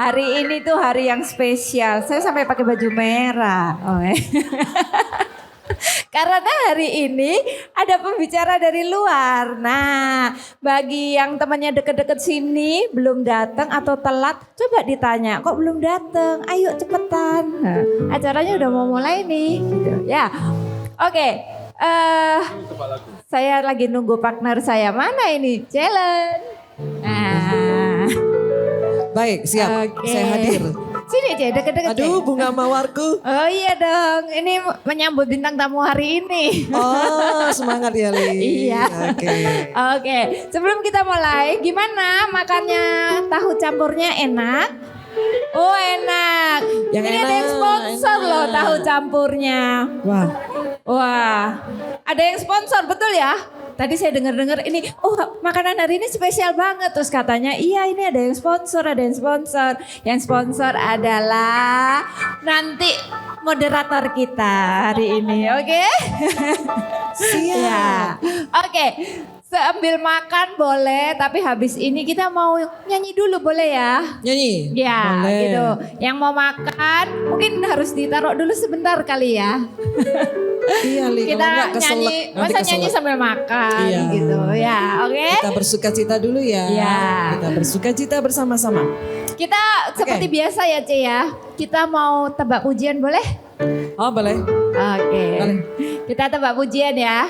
Hari ini tuh hari yang spesial. Saya sampai pakai baju merah. Karena hari ini ada pembicara dari luar. Nah, bagi yang temannya deket-deket sini belum datang atau telat, coba ditanya, kok belum datang? Ayo cepetan. Nah, acaranya udah mau mulai nih. Gitu. Ya, oke. Saya lagi nunggu partner saya. Mana ini? Challenge. Nah. Baik, siap. Okay. Saya hadir. Sini aja, deket-deket. Aduh, bunga mawarku. Oh iya dong, ini menyambut bintang tamu hari ini. Oh, semangat ya, Li. Iya. Oke. Sebelum kita mulai, gimana makannya tahu campurnya enak? Oh enak. Yang ini enak, ada yang sponsor enak. loh tahu campurnya. Wah, ada yang sponsor betul ya? Tadi saya dengar-dengar ini, makanan hari ini spesial banget. Terus katanya, iya ini ada yang sponsor, ada yang sponsor. Yang sponsor adalah nanti moderator kita hari ini, oke? Siap. Ya. Oke, sambil makan boleh, tapi habis ini kita mau nyanyi dulu boleh ya? Nyanyi? Ya, Boleh. gitu. Yang mau makan mungkin harus ditaruh dulu sebentar kali ya. Iya, Li. Kita Kalau enggak keselak, nyanyi, nanti masa nyanyi keselak. sambil makan Iya. gitu ya, oke? Kita bersuka cita dulu ya. Iya. Kita bersuka cita bersama-sama. Kita seperti biasa ya Ce ya, kita mau tebak pujian boleh? Oh, boleh. Oke, Boleh. kita tebak pujian ya.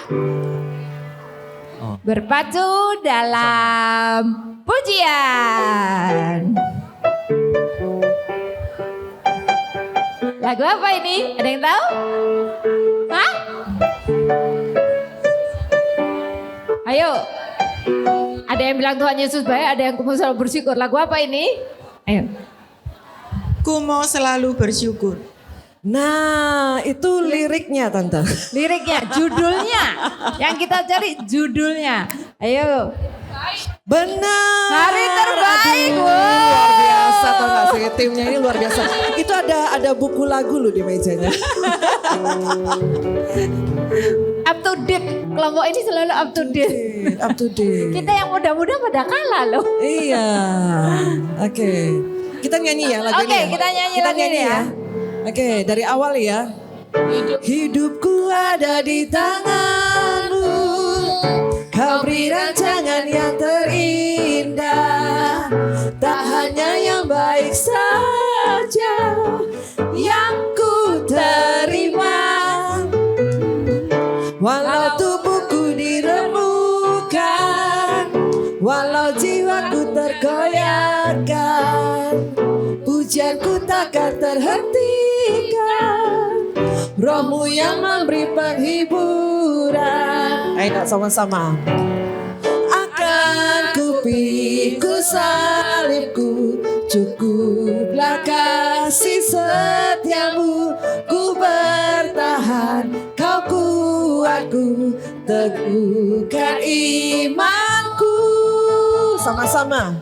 Oh. Berpacu dalam pujian. Lagu apa ini? Ada yang tahu? Hah? Ayo. Ada yang bilang Tuhan Yesus baik, ada yang mau selalu bersyukur. Lagu apa ini? Ayo. Ku mau selalu bersyukur. Nah, itu liriknya, Tante. Liriknya, judulnya. Yang kita cari judulnya. Ayo. Benar. Hari terbaik. Aduh, Wow. luar biasa tau gak sih, timnya ini luar biasa. Itu ada buku lagu loh di mejanya. Up to date. Kelompok ini selalu up to date. Up to date. Kita yang muda-muda pada kalah loh. Iya. Oke. Kita nyanyi ya lagu Oke, ini. kita nyanyi lagu ini ya. Oke, dari awal ya. Hidupku ada di tanganmu. Kau beri rancangan yang terindah. Tak hanya yang baik saja yang ku terima. Walau tubuhku diremukkan, walau jiwaku tergoyahkan, pujianku takkan terhentikan. Rohmu yang memberi penghiburan. Ayo sama-sama. Akan ku pikul salibku, cukuplah kasih setiamu. Ku bertahan, kau kuatku, teguhkan imanku. Sama-sama.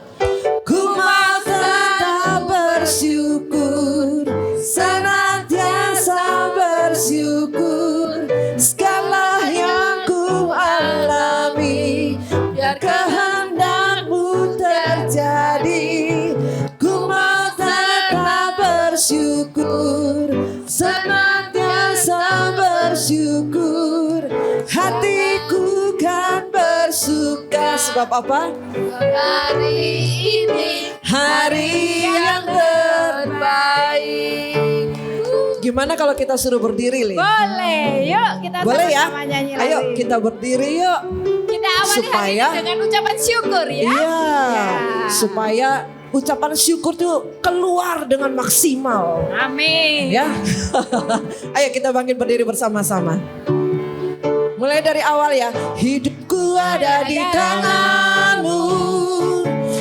Ku mau tetap bersyukur, senantiasa bersyukur. Segala yang ku alami, biar kehendakmu terjadi. Ku mau tetap bersyukur, senantiasa bersyukur. Hatiku kan bersuka. Sebab apa? Hari ini Hari yang terbaik. Gimana kalau kita suruh berdiri, Li? boleh. Yuk kita Boleh ya? sama-sama nyanyi Ayo lagi. kita berdiri yuk. Kita awali hari supaya- ini dengan ucapan syukur ya. Iya. Ya. Supaya ucapan syukur tuh keluar dengan maksimal. Amin. Ya. Ayo kita bangkit berdiri bersama-sama. Mulai dari awal ya. Hidupku ada di tanganmu.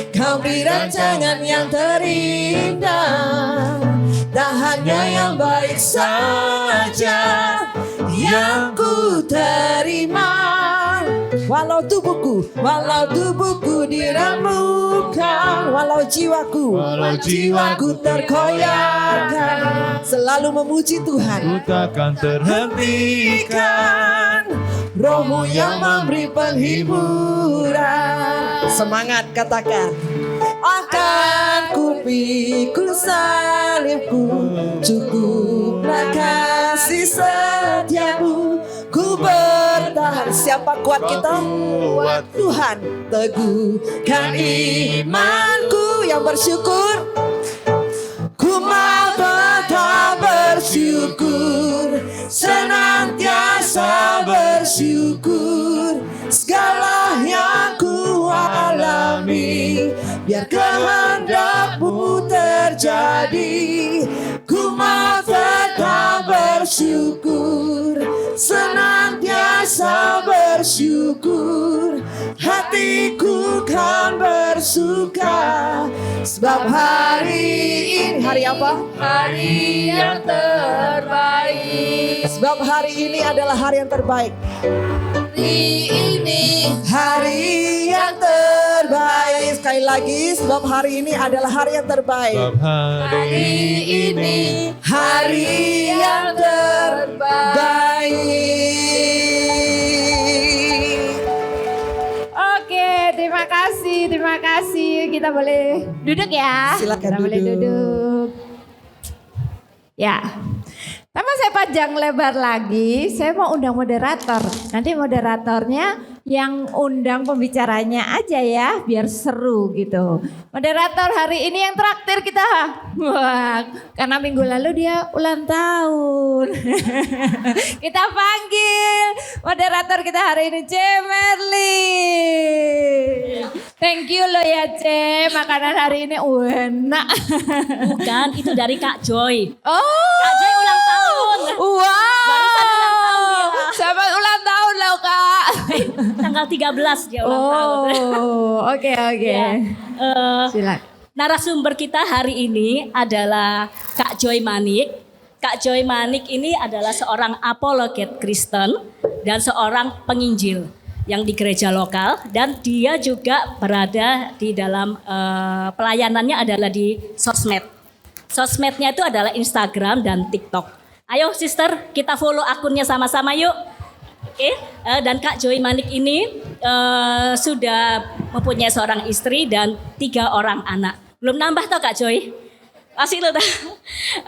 Kau beri rancangan yang terindah. Tak hanya yang baik saja yang ku terima. Walau tubuhku diremukkan, walau jiwaku terkoyakkan, selalu memuji Tuhan. Ku takkan terhentikan. Rohmu yang memberi penghiburan. Semangat katakan. akan ku pikul salibku, cukuplah kasih setiamu. Ku bertahan. Siapa kuat kita? Tuhan. Teguhkan imanku yang bersyukur. Ku mau tetap bersyukur, senantiasa bersyukur. Segala yang ku alami, biar kehendak-Mu terjadi. Ku mau tetap bersyukur, senantiasa bersyukur. Hatiku kan bersuka, sebab hari ini. Hari apa? Hari yang terbaik. Sebab hari ini adalah hari yang terbaik. Hari yang terbaik. Sekali lagi, sebab hari ini adalah hari yang terbaik. Hari ini Hari yang terbaik. Oke, terima kasih. Kita boleh duduk ya. Silakan Kita boleh duduk. Ya. Tanpa saya panjang lebar lagi, saya mau undang moderator. Nanti moderatornya yang undang pembicaranya aja ya, biar seru gitu. Moderator hari ini yang traktir kita. Wah, karena minggu lalu dia ulang tahun. Kita panggil moderator kita hari ini, C. Merlin. Thank you lo ya C, makanan hari ini enak. Bukan, itu dari Kak Joy. Oh, Kak Joy ulang tahun. wow. Barusan ulang tahun dia. Selamat ulang tahun loh Kak. Tanggal 13 dia ulang tahun. Oh, oke. Ya, Silakan. narasumber kita hari ini adalah Kak Joy Manik. Kak Joy Manik ini adalah seorang apologet Kristen dan seorang penginjil yang di gereja lokal, dan dia juga berada di dalam pelayanannya adalah di sosmed. Sosmednya itu adalah Instagram dan TikTok. Ayo sister, kita follow akunnya sama-sama yuk. Oke, dan Kak Joy Manik ini sudah mempunyai seorang istri dan 3 orang anak. Belum nambah toh Kak Joy? Masih loh.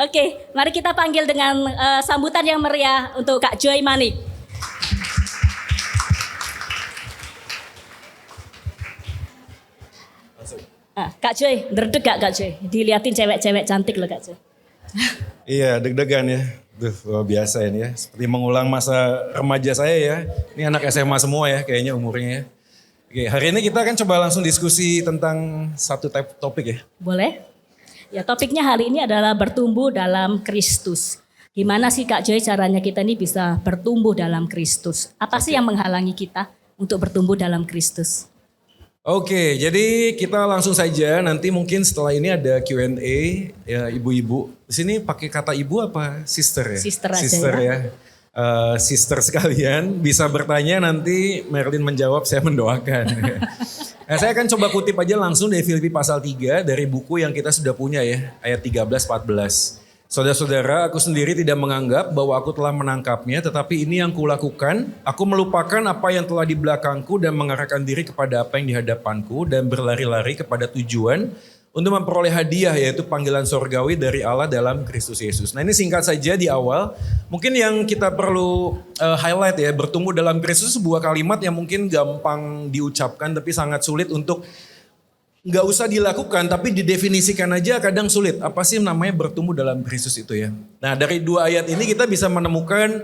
Oke, mari kita panggil dengan sambutan yang meriah untuk Kak Joy Manik. Kak Joy, derdeg gak Kak Joy? Diliatin cewek-cewek cantik loh Kak Joy. Iya, deg-degan ya. Duh, luar biasa ini ya. Seperti mengulang masa remaja saya ya. Ini anak SMA semua ya kayaknya umurnya ya. Oke, hari ini kita akan coba langsung diskusi tentang satu topik ya. Boleh? Ya, topiknya hari ini adalah bertumbuh dalam Kristus. Gimana sih Kak Joy caranya kita ini bisa bertumbuh dalam Kristus? Apa sih yang menghalangi kita untuk bertumbuh dalam Kristus? Oke, jadi kita langsung saja. Nanti mungkin setelah ini ada Q&A ya ibu-ibu. Di sini pakai kata ibu apa sister ya? Sister aja sister ya. Sister sekalian bisa bertanya, nanti Merlin menjawab, saya mendoakan. Nah, saya akan coba kutip aja langsung dari Filipi pasal 3 dari buku yang kita sudah punya ya, ayat 13-14. Saudara-saudara, aku sendiri tidak menganggap bahwa aku telah menangkapnya, tetapi ini yang kulakukan. Aku melupakan apa yang telah di belakangku dan mengarahkan diri kepada apa yang di hadapanku dan berlari-lari kepada tujuan untuk memperoleh hadiah, yaitu panggilan sorgawi dari Allah dalam Kristus Yesus. Nah, ini singkat saja di awal. Mungkin yang kita perlu highlight ya, bertumbuh dalam Kristus sebuah kalimat yang mungkin gampang diucapkan tapi sangat sulit untuk nggak usah dilakukan, tapi didefinisikan aja kadang sulit. Apa sih namanya bertumbuh dalam Kristus itu ya? Nah, dari 2 ayat ini kita bisa menemukan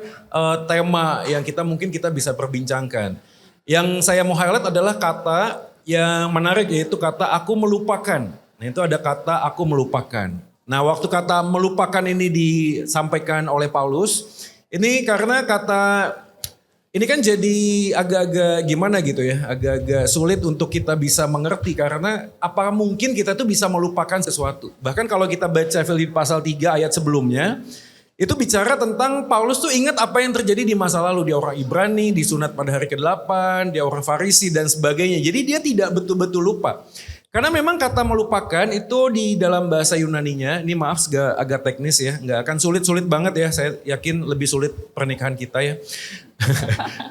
tema yang mungkin kita bisa perbincangkan. Yang saya mau highlight adalah kata yang menarik, yaitu kata aku melupakan. Nah, itu ada kata aku melupakan. Nah, waktu kata melupakan ini disampaikan oleh Paulus, ini karena kata ini kan jadi agak-agak gimana gitu ya, agak-agak sulit untuk kita bisa mengerti, karena apa mungkin kita tuh bisa melupakan sesuatu. Bahkan kalau kita baca Filipi pasal 3 ayat sebelumnya, itu bicara tentang Paulus tuh ingat apa yang terjadi di masa lalu. Dia orang Ibrani, disunat pada hari ke-8, dia orang Farisi dan sebagainya. Jadi dia tidak betul-betul lupa. Karena memang kata melupakan itu di dalam bahasa Yunaninya, ini maaf agak teknis ya, nggak akan sulit-sulit banget ya, saya yakin lebih sulit pernikahan kita ya.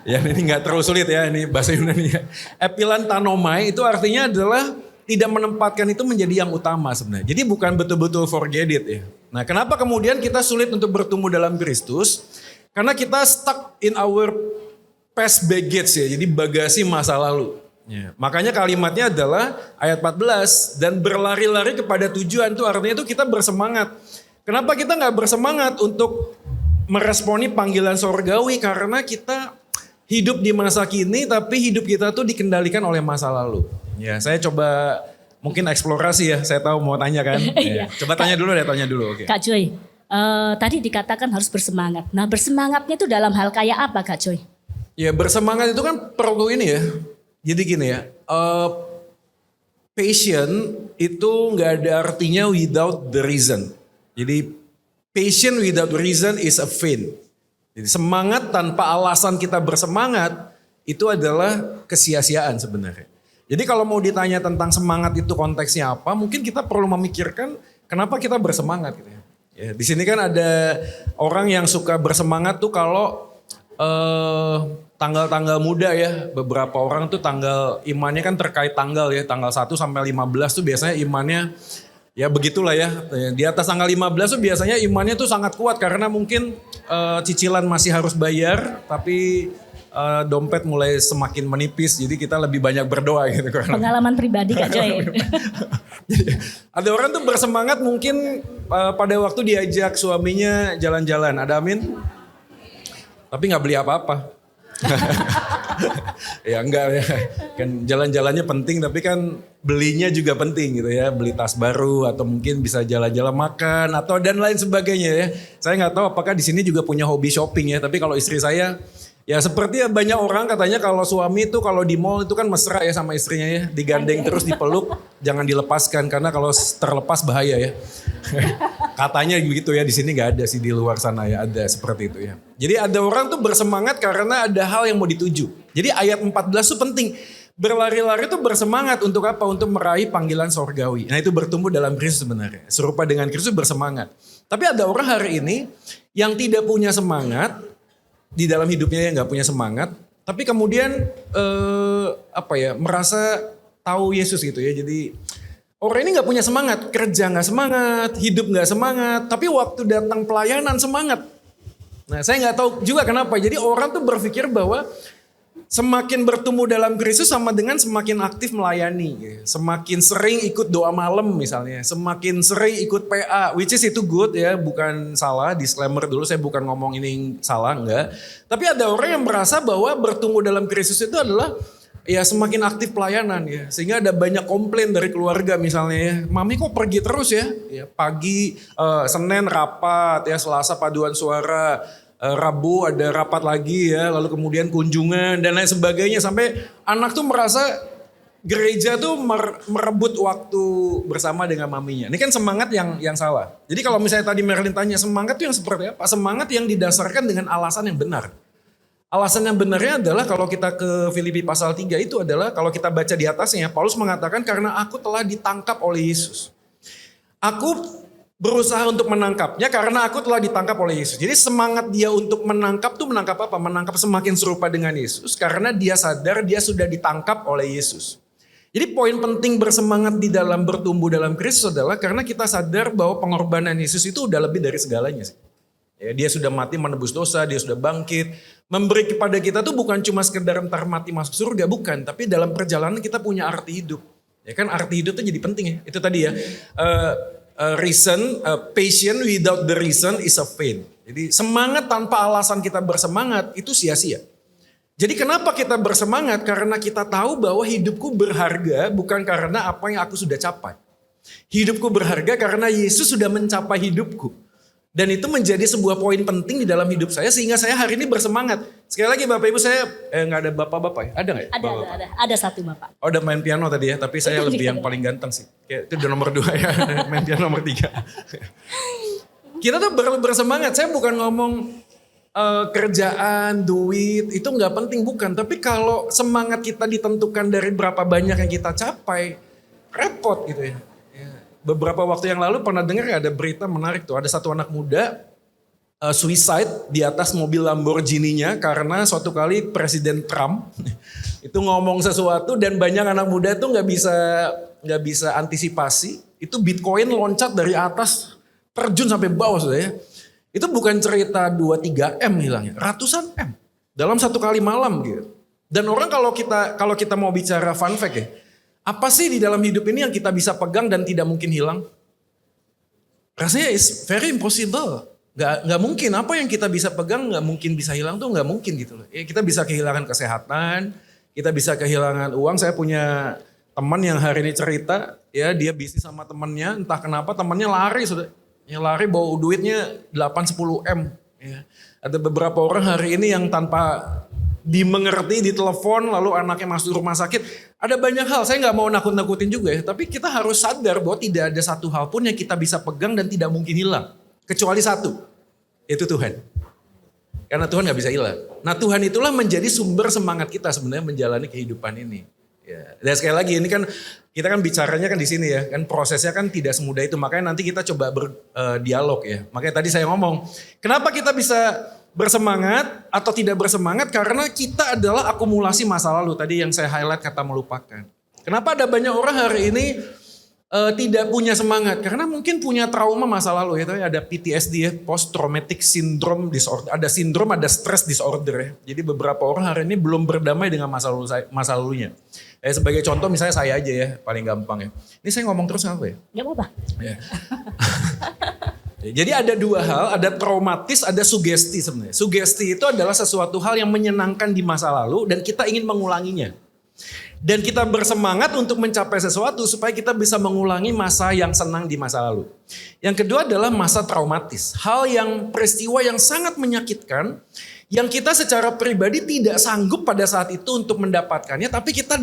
Ya ini nggak terlalu sulit ya, ini bahasa Yunaninya. Epilantanomai itu artinya adalah tidak menempatkan itu menjadi yang utama sebenarnya. Jadi bukan betul-betul forget it ya. Nah kenapa kemudian kita sulit untuk bertumbuh dalam Kristus? Karena kita stuck in our past baggage ya, jadi bagasi masa lalu. Ya. Makanya kalimatnya adalah ayat 14, dan berlari-lari kepada tujuan itu artinya itu kita bersemangat. Kenapa kita gak bersemangat untuk meresponi panggilan sorgawi? Karena kita hidup di masa kini tapi hidup kita tuh dikendalikan oleh masa lalu. Ya, saya coba mungkin eksplorasi ya. Saya tahu mau tanya kan. Ya. Coba tanya dulu. Oke. Kak Joy, tadi dikatakan harus bersemangat. Nah, bersemangatnya itu dalam hal kayak apa, Kak Joy? Ya, bersemangat itu kan perlu ini ya. Jadi gini ya. Passion itu nggak ada artinya without the reason. Jadi passion without reason is a vain. Jadi semangat tanpa alasan kita bersemangat itu adalah kesia-siaan sebenarnya. Jadi kalau mau ditanya tentang semangat itu konteksnya apa, mungkin kita perlu memikirkan kenapa kita bersemangat gitu ya. Ya, di sini kan ada orang yang suka bersemangat tuh kalau tanggal-tanggal muda ya. Beberapa orang tuh tanggal imannya kan terkait tanggal ya. Tanggal 1 sampai 15 tuh biasanya imannya ya begitulah ya. Di atas tanggal 15 tuh biasanya imannya tuh sangat kuat karena mungkin cicilan masih harus bayar tapi dompet mulai semakin menipis, jadi kita lebih banyak berdoa gitu. Pengalaman pribadi Kak Joy. Jadi, ada orang tuh bersemangat mungkin pada waktu diajak suaminya jalan-jalan, ada amin? Tapi nggak beli apa-apa. Ya enggak ya, kan jalan-jalannya penting tapi kan belinya juga penting gitu ya, beli tas baru atau mungkin bisa jalan-jalan makan atau dan lain sebagainya ya. Saya nggak tahu apakah di sini juga punya hobi shopping ya, tapi kalau istri saya ya seperti banyak orang katanya kalau suami itu kalau di mall itu kan mesra ya sama istrinya ya. Digandeng terus dipeluk, jangan dilepaskan karena kalau terlepas bahaya ya. Katanya begitu ya, di sini gak ada sih, di luar sana ya ada seperti itu ya. Jadi ada orang tuh bersemangat karena ada hal yang mau dituju. Jadi ayat 14 tuh penting. Berlari-lari itu bersemangat untuk apa? Untuk meraih panggilan sorgawi. Nah itu bertumbuh dalam Kristus sebenarnya. Serupa dengan Kristus bersemangat. Tapi ada orang hari ini yang tidak punya semangat, di dalam hidupnya yang nggak punya semangat, tapi kemudian merasa tahu Yesus gitu ya. Jadi orang ini nggak punya semangat, kerja nggak semangat, hidup nggak semangat, tapi waktu datang pelayanan semangat. Nah saya nggak tahu juga kenapa. Jadi orang tuh berpikir bahwa semakin bertumbuh dalam Kristus sama dengan semakin aktif melayani. Semakin sering ikut doa malam misalnya. Semakin sering ikut PA. Which is itu good ya. Bukan salah. Disclaimer dulu, saya bukan ngomong ini salah, enggak. Tapi ada orang yang merasa bahwa bertumbuh dalam Kristus itu adalah ya semakin aktif pelayanan ya. Sehingga ada banyak komplain dari keluarga misalnya ya. Mami kok pergi terus ya. Pagi, Senin rapat ya. Selasa paduan suara. Rabu ada rapat lagi ya, lalu kemudian kunjungan dan lain sebagainya, sampai anak tuh merasa gereja tuh merebut waktu bersama dengan maminya. Ini kan semangat yang salah. Jadi kalau misalnya tadi Merlin tanya semangat itu yang seperti apa? Semangat yang didasarkan dengan alasan yang benar. Alasan yang benarnya adalah kalau kita ke Filipi pasal 3 itu adalah kalau kita baca di atasnya, Paulus mengatakan karena aku telah ditangkap oleh Yesus. Aku berusaha untuk menangkapnya karena aku telah ditangkap oleh Yesus. Jadi semangat dia untuk menangkap tuh menangkap apa? Menangkap semakin serupa dengan Yesus karena dia sadar dia sudah ditangkap oleh Yesus. Jadi poin penting bersemangat di dalam bertumbuh dalam Kristus adalah karena kita sadar bahwa pengorbanan Yesus itu udah lebih dari segalanya sih. Ya, dia sudah mati menebus dosa, dia sudah bangkit. Memberi kepada kita tuh bukan cuma sekedar entar mati masuk surga, bukan. Tapi dalam perjalanan kita punya arti hidup. Ya kan arti hidup tuh jadi penting ya. Itu tadi ya. Passion without the reason is a vain. Jadi semangat tanpa alasan kita bersemangat itu sia-sia. Jadi kenapa kita bersemangat? Karena kita tahu bahwa hidupku berharga bukan karena apa yang aku sudah capai. Hidupku berharga karena Yesus sudah mencapai hidupku. Dan itu menjadi sebuah poin penting di dalam hidup saya sehingga saya hari ini bersemangat. Sekali lagi Bapak Ibu saya nggak ada bapak-bapak ya? Ada nggak ya? Ada satu Bapak. Oh udah main piano tadi ya, tapi saya lebih yang paling ganteng sih. Kayak itu udah nomor 2 ya, main piano nomor 3. Kita tuh bersemangat, saya bukan ngomong kerjaan, duit, itu nggak penting bukan. Tapi kalau semangat kita ditentukan dari berapa banyak yang kita capai, repot gitu ya. Beberapa waktu yang lalu pernah dengar ada berita menarik tuh. Ada satu anak muda suicide di atas mobil Lamborghini-nya karena suatu kali Presiden Trump Itu ngomong sesuatu dan banyak anak muda tuh nggak bisa antisipasi. Itu Bitcoin loncat dari atas terjun sampai bawah sudah ya. Itu bukan cerita 2-3 M hilangnya, ratusan M dalam satu kali malam gitu. Dan orang kalau kita mau bicara fun fact ya, apa sih di dalam hidup ini yang kita bisa pegang dan tidak mungkin hilang? Rasanya is very impossible. Gak mungkin, apa yang kita bisa pegang gak mungkin bisa hilang tuh gak mungkin gitu loh. Ya, kita bisa kehilangan kesehatan, kita bisa kehilangan uang. Saya punya teman yang hari ini cerita, ya dia bisnis sama temannya, entah kenapa temannya lari sudah. Ya lari bawa duitnya 8-10 M. Ya. Ada beberapa orang hari ini yang tanpa dimengerti, ditelepon, lalu anaknya masuk rumah sakit. Ada banyak hal, saya nggak mau nakut-nakutin juga ya. Tapi kita harus sadar bahwa tidak ada satu hal pun yang kita bisa pegang dan tidak mungkin hilang. Kecuali satu, yaitu Tuhan. Karena Tuhan nggak bisa hilang. Nah Tuhan itulah menjadi sumber semangat kita sebenarnya menjalani kehidupan ini. Ya. Dan sekali lagi ini kan kita kan bicaranya kan di sini ya, kan prosesnya kan tidak semudah itu. Makanya nanti kita coba berdialog ya. Makanya tadi saya ngomong, kenapa kita bisa bersemangat atau tidak bersemangat? Karena kita adalah akumulasi masa lalu. Tadi yang saya highlight kata melupakan. Kenapa ada banyak orang hari ini tidak punya semangat? Karena mungkin punya trauma masa lalu ya. Ada PTSD ya, Post Traumatic Syndrome Disorder. Ada sindrom, ada stress disorder ya. Jadi beberapa orang hari ini belum berdamai dengan masa lalunya. Sebagai contoh misalnya saya aja ya, paling gampang ya. Ini saya ngomong terus apa ya? Gak apa-apa. Ya. Jadi ada dua hal, ada traumatis, ada sugesti sebenarnya. Sugesti itu adalah sesuatu hal yang menyenangkan di masa lalu dan kita ingin mengulanginya. Dan kita bersemangat untuk mencapai sesuatu supaya kita bisa mengulangi masa yang senang di masa lalu. Yang kedua adalah masa traumatis. Hal yang peristiwa yang sangat menyakitkan, yang kita secara pribadi tidak sanggup pada saat itu untuk mendapatkannya, tapi kita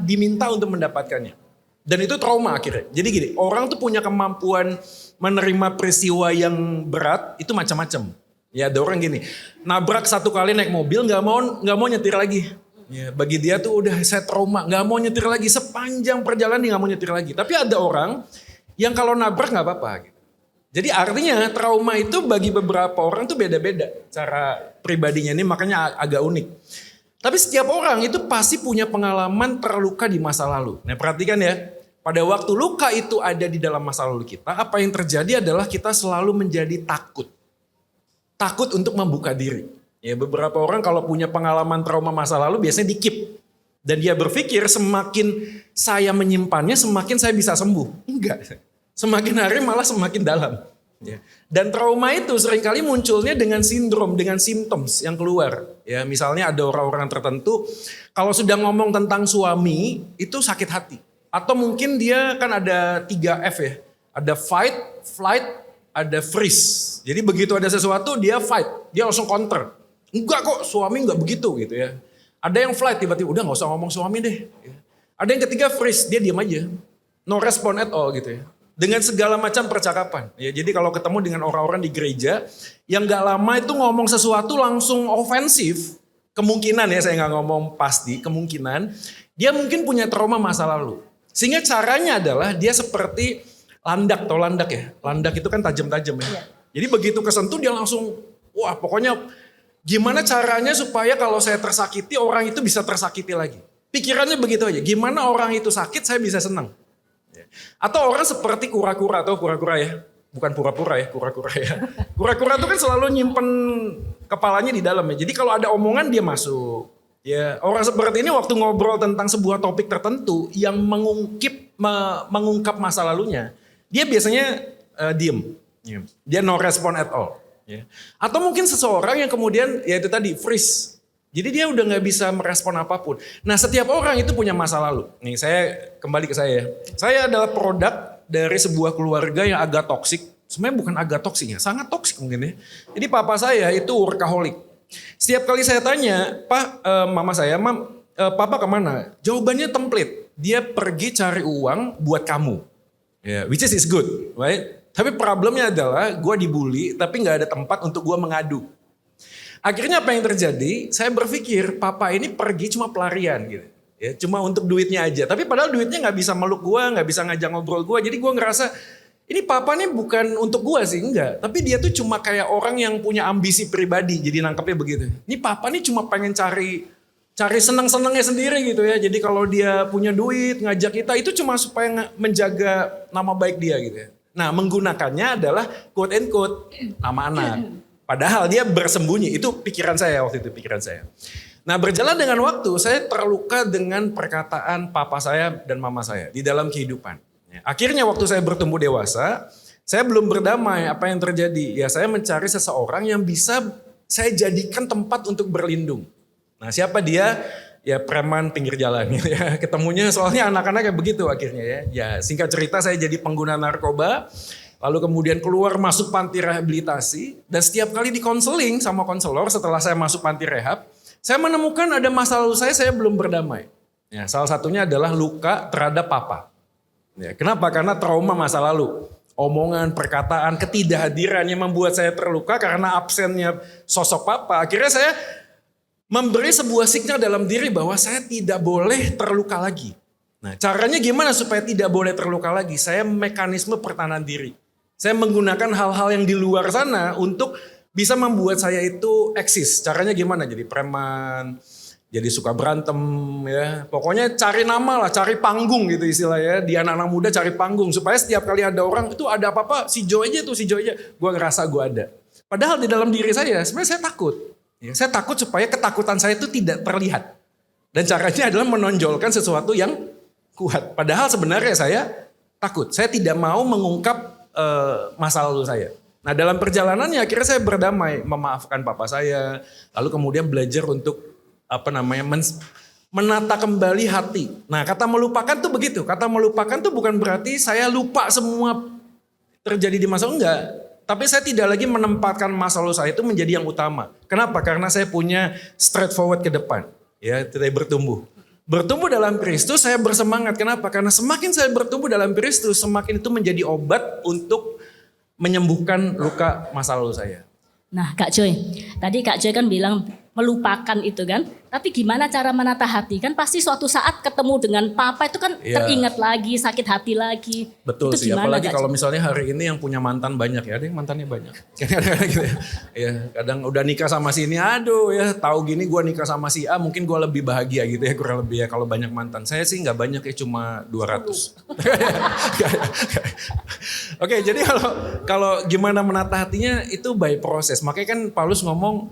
diminta untuk mendapatkannya. Dan itu trauma akhirnya. Jadi gini, orang tuh punya kemampuan menerima peristiwa yang berat itu macam-macam. Ya ada orang gini, nabrak satu kali naik mobil nggak mau nyetir lagi. Ya, bagi dia tuh udah saya trauma, nggak mau nyetir lagi sepanjang perjalanan dia nggak mau nyetir lagi. Tapi ada orang yang kalau nabrak nggak apa-apa. Gitu. Jadi artinya trauma itu bagi beberapa orang tuh beda-beda cara pribadinya ini, makanya agak unik. Tapi setiap orang itu pasti punya pengalaman terluka di masa lalu. Nah perhatikan ya. Pada waktu luka itu ada di dalam masa lalu kita, apa yang terjadi adalah kita selalu menjadi takut. Takut untuk membuka diri. Ya, beberapa orang kalau punya pengalaman trauma masa lalu biasanya di-keep. Dan dia berpikir semakin saya menyimpannya semakin saya bisa sembuh. Enggak. Semakin hari malah semakin dalam. Ya. Dan trauma itu seringkali munculnya dengan sindrom, dengan symptoms yang keluar. Ya, misalnya ada orang-orang tertentu kalau sudah ngomong tentang suami itu sakit hati. Atau mungkin dia kan ada 3F ya. Ada fight, flight, ada freeze. Jadi begitu ada sesuatu dia fight. Dia langsung counter. Enggak kok suami enggak begitu gitu ya. Ada yang flight tiba-tiba udah gak usah ngomong suami deh. Ada yang ketiga freeze. Dia diam aja. No respond at all gitu ya. Dengan segala macam percakapan. Ya, jadi kalau ketemu dengan orang-orang di gereja. Yang gak lama itu ngomong sesuatu langsung ofensif. Kemungkinan ya saya gak ngomong pasti. Kemungkinan. Dia mungkin punya trauma masa lalu. Sehingga caranya adalah dia seperti landak, atau landak ya. Landak itu kan tajam-tajam ya. Jadi begitu kesentuh dia langsung, wah pokoknya gimana caranya supaya kalau saya tersakiti orang itu bisa tersakiti lagi. Pikirannya begitu aja, gimana orang itu sakit saya bisa senang. Atau orang seperti kura-kura, atau kura-kura ya. Bukan pura-pura ya, kura-kura ya. Kura-kura itu kan selalu nyimpen kepalanya di dalam ya. Jadi kalau ada omongan dia masuk. Ya, orang seperti ini waktu ngobrol tentang sebuah topik tertentu yang mengungkap masa lalunya, dia biasanya diem. Dia no respond at all. Atau mungkin seseorang yang kemudian ya itu tadi freeze. Jadi dia udah gak bisa merespon apapun. Nah setiap orang itu punya masa lalu. Nih saya kembali ke saya. Saya adalah produk dari sebuah keluarga yang agak toksik. Sebenarnya bukan agak toksik ya, sangat toksik mungkin ya. Jadi papa saya itu workaholic. Setiap kali saya tanya, mama saya, papa kemana? Jawabannya template. Dia pergi cari uang buat kamu. Which is good, right? Tapi problemnya adalah gue dibully tapi gak ada tempat untuk gue mengadu. Akhirnya apa yang terjadi? Saya berpikir papa ini pergi cuma pelarian gitu. Ya, cuma untuk duitnya aja. Tapi padahal duitnya gak bisa meluk gue, gak bisa ngajak ngobrol gue. Jadi gue ngerasa ini papa nih bukan untuk gue sih, enggak. Tapi dia tuh cuma kayak orang yang punya ambisi pribadi. Jadi nangkepnya begitu. Ini papa nih cuma pengen cari cari senang-senangnya sendiri gitu ya. Jadi kalau dia punya duit ngajak kita itu cuma supaya menjaga nama baik dia gitu ya. Nah menggunakannya adalah quote and quote nama anak. Padahal dia bersembunyi, itu pikiran saya waktu itu, pikiran saya. Nah berjalan dengan waktu saya terluka dengan perkataan papa saya dan mama saya di dalam kehidupan. Akhirnya waktu saya bertumbuh dewasa, saya belum berdamai apa yang terjadi. Ya saya mencari seseorang yang bisa saya jadikan tempat untuk berlindung. Nah siapa dia? Ya preman pinggir jalan ya. Ketemunya soalnya anak-anak kayak begitu akhirnya ya. Ya singkat cerita saya jadi pengguna narkoba. Lalu kemudian keluar masuk panti rehabilitasi. Dan setiap kali dikonseling sama konselor setelah saya masuk panti rehab. Saya menemukan ada masa lalu saya belum berdamai. Ya, salah satunya adalah luka terhadap papa. Ya, kenapa? Karena trauma masa lalu. Omongan, perkataan, ketidakhadiran yang membuat saya terluka karena absennya sosok papa. Akhirnya saya memberi sebuah signal dalam diri bahwa saya tidak boleh terluka lagi. Nah, caranya gimana supaya tidak boleh terluka lagi? Saya mekanisme pertahanan diri. Saya menggunakan hal-hal yang di luar sana untuk bisa membuat saya itu eksis. Caranya gimana? Jadi preman, jadi suka berantem ya. Pokoknya cari nama lah, cari panggung gitu istilahnya. Di anak-anak muda cari panggung. Supaya setiap kali ada orang, itu ada apa-apa, si Joe aja. Gue ngerasa gue ada. Padahal di dalam diri saya, sebenarnya saya takut. Ya, saya takut supaya ketakutan saya itu tidak terlihat. Dan caranya adalah menonjolkan sesuatu yang kuat. Padahal sebenarnya saya takut. Saya tidak mau mengungkap masa lalu saya. Nah dalam perjalanannya akhirnya saya berdamai. Memaafkan papa saya. Lalu kemudian belajar untuk menata kembali hati. Nah kata melupakan tuh begitu. Kata melupakan tuh bukan berarti saya lupa semua terjadi di masa enggak. Tapi saya tidak lagi menempatkan masa lalu saya itu menjadi yang utama. Kenapa? Karena saya punya straightforward ke depan. Ya, saya bertumbuh. Bertumbuh dalam Kristus saya bersemangat. Kenapa? Karena semakin saya bertumbuh dalam Kristus, semakin itu menjadi obat untuk menyembuhkan luka masa lalu saya. Nah Kak Joy, tadi Kak Joy kan bilang melupakan itu kan. Tapi gimana cara menata hati? Kan pasti suatu saat ketemu dengan papa itu kan teringat lagi, sakit hati lagi. Betul itu sih, gimana, apalagi Kak kalau Joy? misalnya hari ini yang punya mantan banyak ya. Ada yang mantannya banyak. Kadang-kadang gitu ya. Ya, kadang udah nikah sama si ini, aduh ya tahu gini gue nikah sama si A mungkin gue lebih bahagia gitu ya kurang lebih ya kalau banyak mantan. Saya sih nggak banyak ya cuma 200. Oke, jadi kalau gimana menata hatinya itu by proses. Makanya kan Paulus ngomong,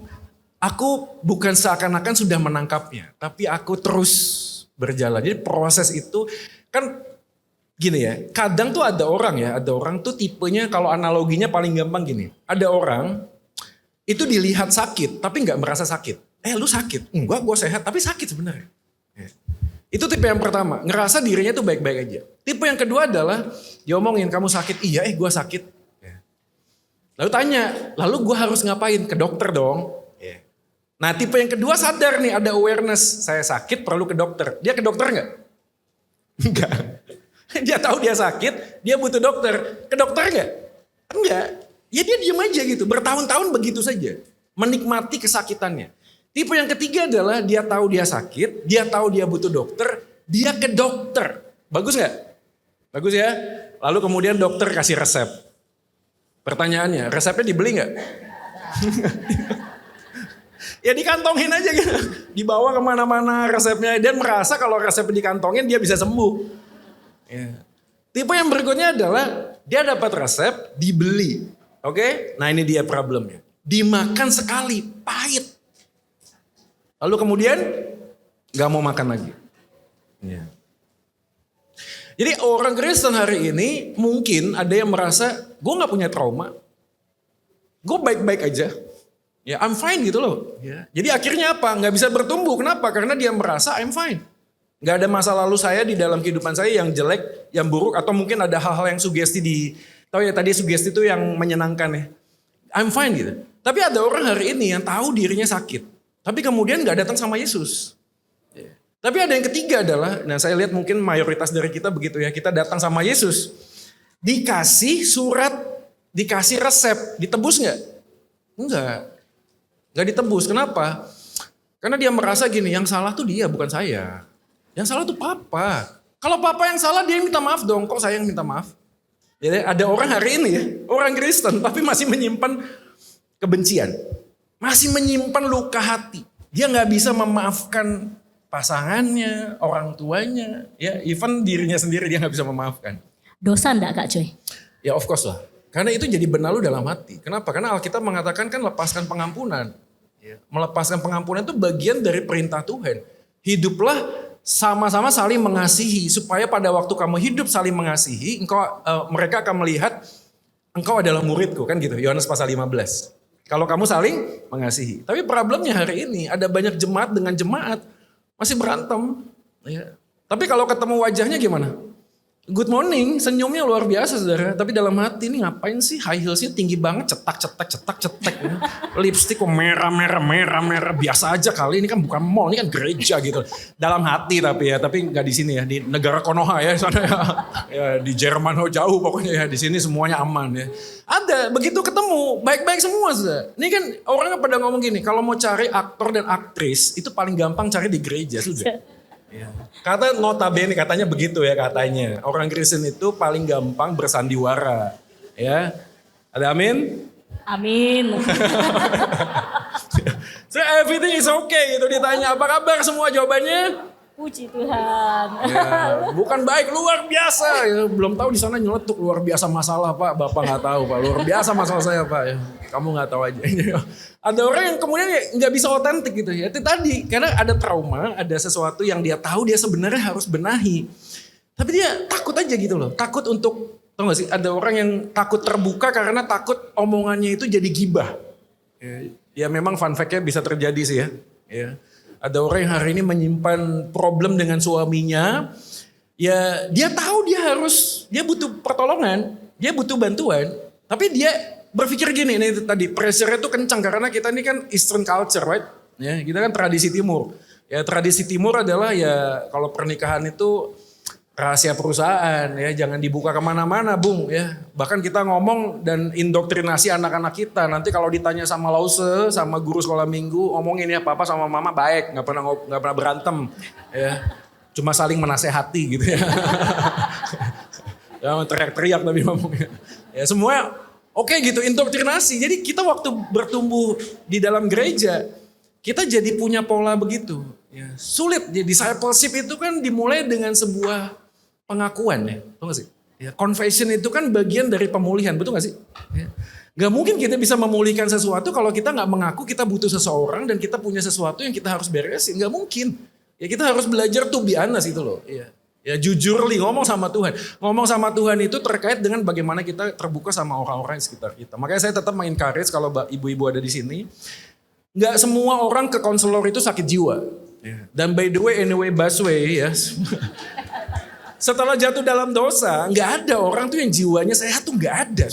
aku bukan seakan-akan sudah menangkapnya, tapi aku terus berjalan. Jadi proses itu kan gini ya, kadang tuh ada orang tuh tipenya kalau analoginya paling gampang gini. Ada orang itu dilihat sakit tapi nggak merasa sakit. Lu sakit? Enggak, gue sehat tapi sakit sebenarnya. Ya. Itu tipe yang pertama, ngerasa dirinya tuh baik-baik aja. Tipe yang kedua adalah diomongin kamu sakit, iya gue sakit. Ya. Lalu tanya, lalu gue harus ngapain? Ke dokter dong. Nah tipe yang kedua sadar nih ada awareness. Saya sakit perlu ke dokter. Dia ke dokter gak? Enggak. Dia tahu dia sakit, dia butuh dokter. Ke dokter gak? Enggak. Ya dia diam aja gitu. Bertahun-tahun begitu saja. Menikmati kesakitannya. Tipe yang ketiga adalah dia tahu dia sakit, dia tahu dia butuh dokter, dia ke dokter. Bagus gak? Bagus ya. Lalu kemudian dokter kasih resep. Pertanyaannya, resepnya dibeli gak? Ya dikantongin aja gitu. Dibawa kemana-mana resepnya. Dia merasa kalau resepnya dikantongin dia bisa sembuh. Ya. Tipe yang berikutnya adalah dia dapat resep, dibeli. Oke? Nah ini dia problemnya. Dimakan sekali, pahit. Lalu kemudian gak mau makan lagi. Ya. Jadi orang Kristen hari ini mungkin ada yang merasa gue gak punya trauma. Gue baik-baik aja. Ya I'm fine gitu loh. Ya. Jadi akhirnya apa? Nggak bisa bertumbuh. Kenapa? Karena dia merasa I'm fine. Nggak ada masa lalu saya di dalam kehidupan saya yang jelek, yang buruk. Atau mungkin ada hal-hal yang sugesti tahu ya tadi sugesti itu yang menyenangkan ya. I'm fine gitu. Tapi ada orang hari ini yang tahu dirinya sakit. Tapi kemudian nggak datang sama Yesus. Ya. Tapi ada yang ketiga adalah, nah saya lihat mungkin mayoritas dari kita begitu ya. Kita datang sama Yesus. Dikasih surat, dikasih resep, ditebus nggak? Enggak. Gak ditebus, kenapa? Karena dia merasa gini, yang salah tuh dia bukan saya. Yang salah tuh papa. Kalau papa yang salah dia minta maaf dong, kok saya yang minta maaf? Jadi ada orang hari ini ya, orang Kristen tapi masih menyimpan kebencian. Masih menyimpan luka hati. Dia nggak bisa memaafkan pasangannya, orang tuanya, ya even dirinya sendiri dia nggak bisa memaafkan. Dosa enggak Kak Joy? Ya of course lah. Karena itu jadi benalu dalam hati. Kenapa? Karena Alkitab mengatakan kan lepaskan pengampunan. Ya. Melepaskan pengampunan itu bagian dari perintah Tuhan. Hiduplah sama-sama saling mengasihi. Supaya pada waktu kamu hidup saling mengasihi, mereka akan melihat engkau adalah muridku. Kan gitu, Yohanes pasal 15. Kalau kamu saling mengasihi. Tapi problemnya hari ini ada banyak jemaat dengan jemaat masih berantem. Ya. Tapi kalau ketemu wajahnya gimana? Good morning, senyumnya luar biasa saudara. Tapi dalam hati ini ngapain sih high heelsnya tinggi banget, cetak. Ya. Lipstick kok merah. Biasa aja kali, ini kan bukan mall, ini kan gereja gitu. Dalam hati tapi nggak di sini ya. Di negara Konoha ya, sana ya. Ya di Jerman jauh pokoknya ya. Di sini semuanya aman ya. Ada, begitu ketemu, baik-baik semua saudara. Ini kan orang pada ngomong gini, kalau mau cari aktor dan aktris, itu paling gampang cari di gereja sudah. Ya. Kata notabene katanya begitu ya katanya. Orang Kristen itu paling gampang bersandiwara. Ya. Ada amin? Amin. So everything is okay gitu ditanya apa kabar semua jawabannya? Puji Tuhan. Ya, bukan baik luar biasa. Ya, belum tahu di sana nyeletuk luar biasa masalah Pak. Bapak nggak tahu Pak. Luar biasa masalah saya Pak. Ya, kamu nggak tahu aja. Ada orang yang kemudian nggak bisa otentik gitu ya. Itu tadi karena ada trauma, ada sesuatu yang dia tahu dia sebenarnya harus benahi. Tapi dia takut aja gitu loh. Takut untuk, tau gak sih? Ada orang yang takut terbuka karena takut omongannya itu jadi gibah. Ya memang fun fact-nya bisa terjadi sih ya. Ya. Ada orang yang hari ini menyimpan problem dengan suaminya. Ya dia tahu dia butuh pertolongan, dia butuh bantuan. Tapi dia berpikir gini, ini tadi pressure-nya itu kencang karena kita ini kan Eastern culture, right? Ya, kita kan tradisi timur. Ya tradisi timur adalah ya kalau pernikahan itu rahasia perusahaan ya, jangan dibuka kemana-mana bung ya. Bahkan kita ngomong dan indoktrinasi anak-anak kita. Nanti kalau ditanya sama lause, sama guru sekolah minggu, omongin ya papa sama mama baik, nggak pernah berantem ya. Cuma saling menasehati gitu ya. Jangan teriak-teriak tapi ngomongnya. Ya semua oke gitu, indoktrinasi. Jadi kita waktu bertumbuh di dalam gereja, kita jadi punya pola begitu. Ya, sulit, jadi discipleship itu kan dimulai dengan sebuah pengakuan ya, betul gak sih? Ya, confession itu kan bagian dari pemulihan, betul gak sih? Ya. Gak mungkin kita bisa memulihkan sesuatu kalau kita gak mengaku kita butuh seseorang dan kita punya sesuatu yang kita harus beresin, gak mungkin. Ya kita harus belajar to be honest gitu loh. Ya jujur ngomong sama Tuhan. Ngomong sama Tuhan itu terkait dengan bagaimana kita terbuka sama orang-orang di sekitar kita. Makanya saya tetap mengencourage kalau ibu-ibu ada di sini, gak semua orang ke konselor itu sakit jiwa. Ya. Dan by the way, anyway, busway ya. Setelah jatuh dalam dosa, nggak ada orang tuh yang jiwanya sehat tuh nggak ada.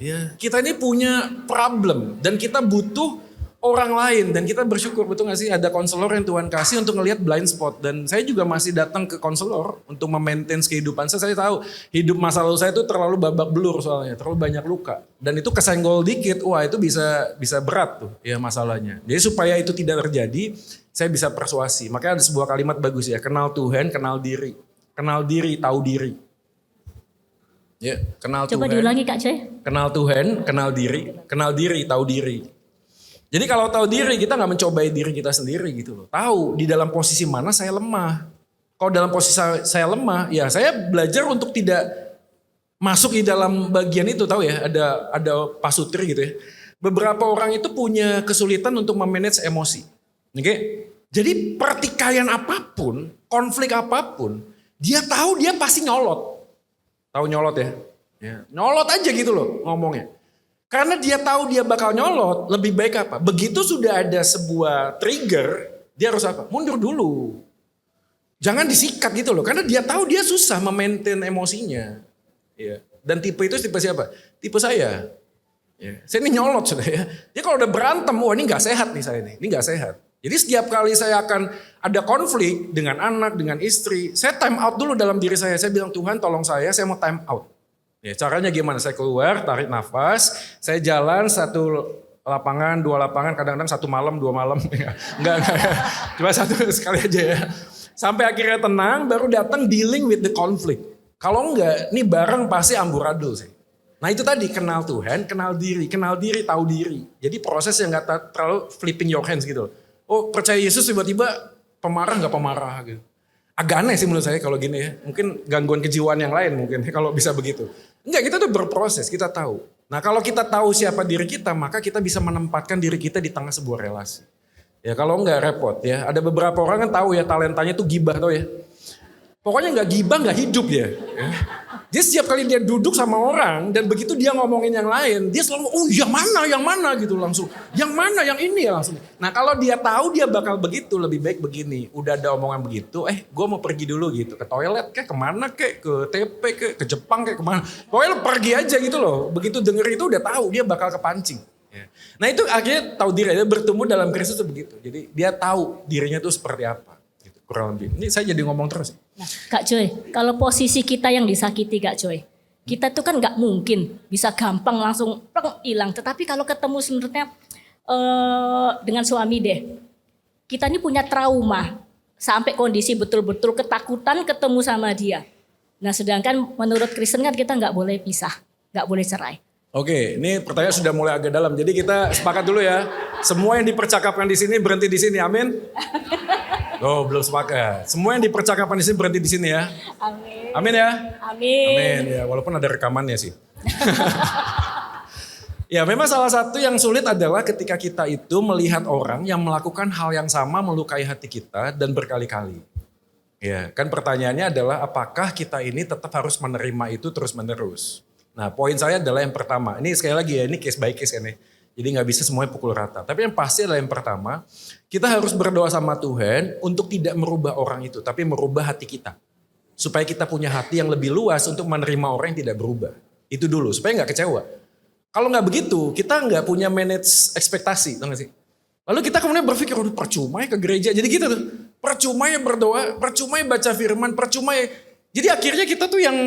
Ya, kita ini punya problem dan kita butuh orang lain dan kita bersyukur betul nggak sih ada konselor yang Tuhan kasih untuk ngelihat blind spot dan saya juga masih datang ke konselor untuk memaintain kehidupan saya. Saya tahu hidup masa lalu saya itu terlalu babak belur soalnya, terlalu banyak luka dan itu kesenggol dikit, wah itu bisa berat tuh ya masalahnya. Jadi supaya itu tidak terjadi, saya bisa persuasi. Makanya ada sebuah kalimat bagus ya, kenal Tuhan, kenal diri. Kenal diri, tahu diri. Ya, kenal Coba Tuhan. diulangi Kak Joy. Kenal Tuhan, kenal diri, tahu diri. Jadi kalau tahu diri, kita nggak mencobai diri kita sendiri gitu loh. Tahu di dalam posisi mana saya lemah. Kalau dalam posisi saya lemah, ya saya belajar untuk tidak masuk di dalam bagian itu, tahu ya, ada pasutri gitu ya. Beberapa orang itu punya kesulitan untuk memanage emosi. Oke? Jadi pertikaian apapun, konflik apapun, dia tahu dia pasti nyolot. Tahu nyolot ya? Nyolot aja gitu loh ngomongnya. Karena dia tahu dia bakal nyolot, lebih baik apa? Begitu sudah ada sebuah trigger, dia harus apa? Mundur dulu. Jangan disikat gitu loh. Karena dia tahu dia susah memaintain emosinya. Ya. Dan tipe itu tipe siapa? Tipe saya. Ya. Saya ini nyolot sudah ya. Dia kalau udah berantem, wah ini gak sehat nih saya ini. Ini gak sehat. Jadi setiap kali saya akan ada konflik dengan anak, dengan istri, saya time out dulu dalam diri saya. Saya bilang Tuhan tolong saya mau time out. Ya, caranya gimana? Saya keluar, tarik nafas, saya jalan 1 lapangan, 2 lapangan, kadang-kadang 1 malam, 2 malam. Enggak. Cuma 1 sekali aja ya. Sampai akhirnya tenang, baru datang dealing with the conflict. Kalau enggak, nih bareng pasti amburadul sih. Nah itu tadi kenal Tuhan, kenal diri, tahu diri. Jadi proses yang gak terlalu flipping your hands gitu. Oh percaya Yesus tiba-tiba pemarah nggak pemarah gitu. Agak aneh sih menurut saya kalau gini ya. Mungkin gangguan kejiwaan yang lain mungkin kalau bisa begitu. Enggak, kita tuh berproses, kita tahu. Nah kalau kita tahu siapa diri kita, maka kita bisa menempatkan diri kita di tengah sebuah relasi. Ya kalau enggak repot ya. Ada beberapa orang kan tahu ya talentanya tuh gibah tau ya. Pokoknya nggak gibah nggak hidup ya. Dia setiap kali dia duduk sama orang dan begitu dia ngomongin yang lain, dia selalu oh yang mana gitu langsung. Yang mana yang ini ya langsung. Nah kalau dia tahu dia bakal begitu, lebih baik begini. Udah ada omongan begitu, gue mau pergi dulu gitu. Ke toilet kayak kemana kayak, ke TP kayak, ke Jepang kayak kemana. Pokoknya lo pergi aja gitu loh. Begitu denger itu udah tahu dia bakal kepancing. Nah itu akhirnya tahu diri, dia bertumbuh dalam Kristus tuh begitu. Jadi dia tahu dirinya tuh seperti apa. Gitu, kurang lebih. Ini saya jadi ngomong terus. Nah, Kak Joy, kalau posisi kita yang disakiti Kak Joy, kita tuh kan nggak mungkin bisa gampang langsung hilang. Tetapi kalau ketemu sebenarnya dengan suami deh, kita ini punya trauma sampai kondisi betul-betul ketakutan ketemu sama dia. Nah sedangkan menurut Kristen kan kita nggak boleh pisah, nggak boleh cerai. Oke, ini pertanyaan sudah mulai agak dalam. Jadi kita sepakat dulu ya. Semua yang dipercakapkan di sini berhenti di sini. Amin. Oh, belum sepakat. Semua yang dipercakapkan di sini berhenti di sini ya. Amin. Amin ya. Amin. Amin ya, walaupun ada rekamannya sih. Ya, memang salah satu yang sulit adalah ketika kita itu melihat orang yang melakukan hal yang sama melukai hati kita dan berkali-kali. Ya, kan pertanyaannya adalah apakah kita ini tetap harus menerima itu terus-menerus. Nah, poin saya adalah yang pertama. Ini sekali lagi ya, ini case by case kan ya. Jadi gak bisa semuanya pukul rata. Tapi yang pasti adalah yang pertama, kita harus berdoa sama Tuhan untuk tidak merubah orang itu, tapi merubah hati kita. Supaya kita punya hati yang lebih luas untuk menerima orang yang tidak berubah. Itu dulu, supaya gak kecewa. Kalau gak begitu, kita gak punya manage ekspektasi, tahu gak sih? Lalu kita kemudian berpikir, aduh percuma ya ke gereja. Jadi gitu tuh, percuma ya berdoa, percuma ya baca firman, percuma ya. Jadi akhirnya kita tuh yang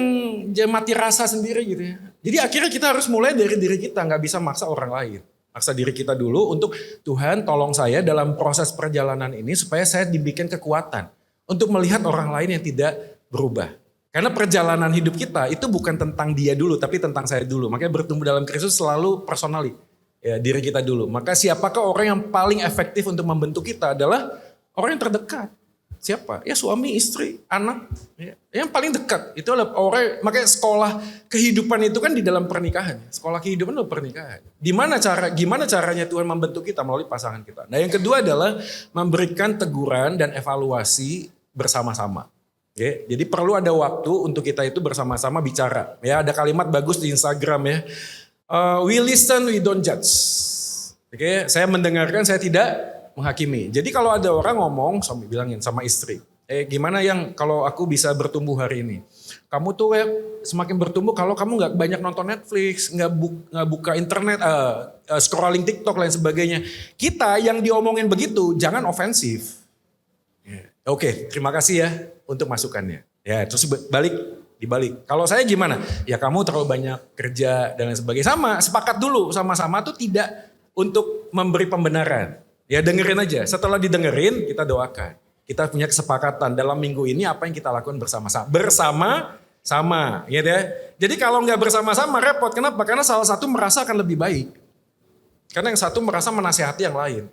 mati rasa sendiri gitu ya. Jadi akhirnya kita harus mulai dari diri kita, gak bisa maksa orang lain. Maksa diri kita dulu untuk Tuhan tolong saya dalam proses perjalanan ini supaya saya dibikin kekuatan. Untuk melihat orang lain yang tidak berubah. Karena perjalanan hidup kita itu bukan tentang dia dulu tapi tentang saya dulu. Makanya bertumbuh dalam Kristus selalu personally. Ya, diri kita dulu. Maka siapakah orang yang paling efektif untuk membentuk kita adalah orang yang terdekat. Siapa? Ya suami, istri, anak. Ya. Yang paling dekat itu adalah orang, makanya sekolah kehidupan itu kan di dalam pernikahan. Sekolah kehidupan itu pernikahan. Gimana caranya Tuhan membentuk kita melalui pasangan kita. Nah yang kedua adalah memberikan teguran dan evaluasi bersama-sama. Ya, jadi perlu ada waktu untuk kita itu bersama-sama bicara. Ya ada kalimat bagus di Instagram ya. We listen, we don't judge. Oke, saya mendengarkan, saya tidak menghakimi. Jadi kalau ada orang ngomong, sambil bilangin sama istri, gimana yang kalau aku bisa bertumbuh hari ini? Kamu tuh semakin bertumbuh kalau kamu nggak banyak nonton Netflix, nggak buka internet, scrolling TikTok lain sebagainya. Kita yang diomongin begitu jangan ofensif. Oke, terima kasih ya untuk masukannya. Ya, terus dibalik. Kalau saya gimana? Ya kamu terlalu banyak kerja dan lain sebagainya. Sama, sepakat dulu sama-sama tuh tidak untuk memberi pembenaran. Ya dengerin aja, setelah didengerin kita doakan. Kita punya kesepakatan dalam minggu ini apa yang kita lakukan bersama-sama. Bersama-sama, gitu ya. Jadi kalau nggak bersama-sama repot, kenapa? Karena salah satu merasa akan lebih baik. Karena yang satu merasa menasihati yang lain.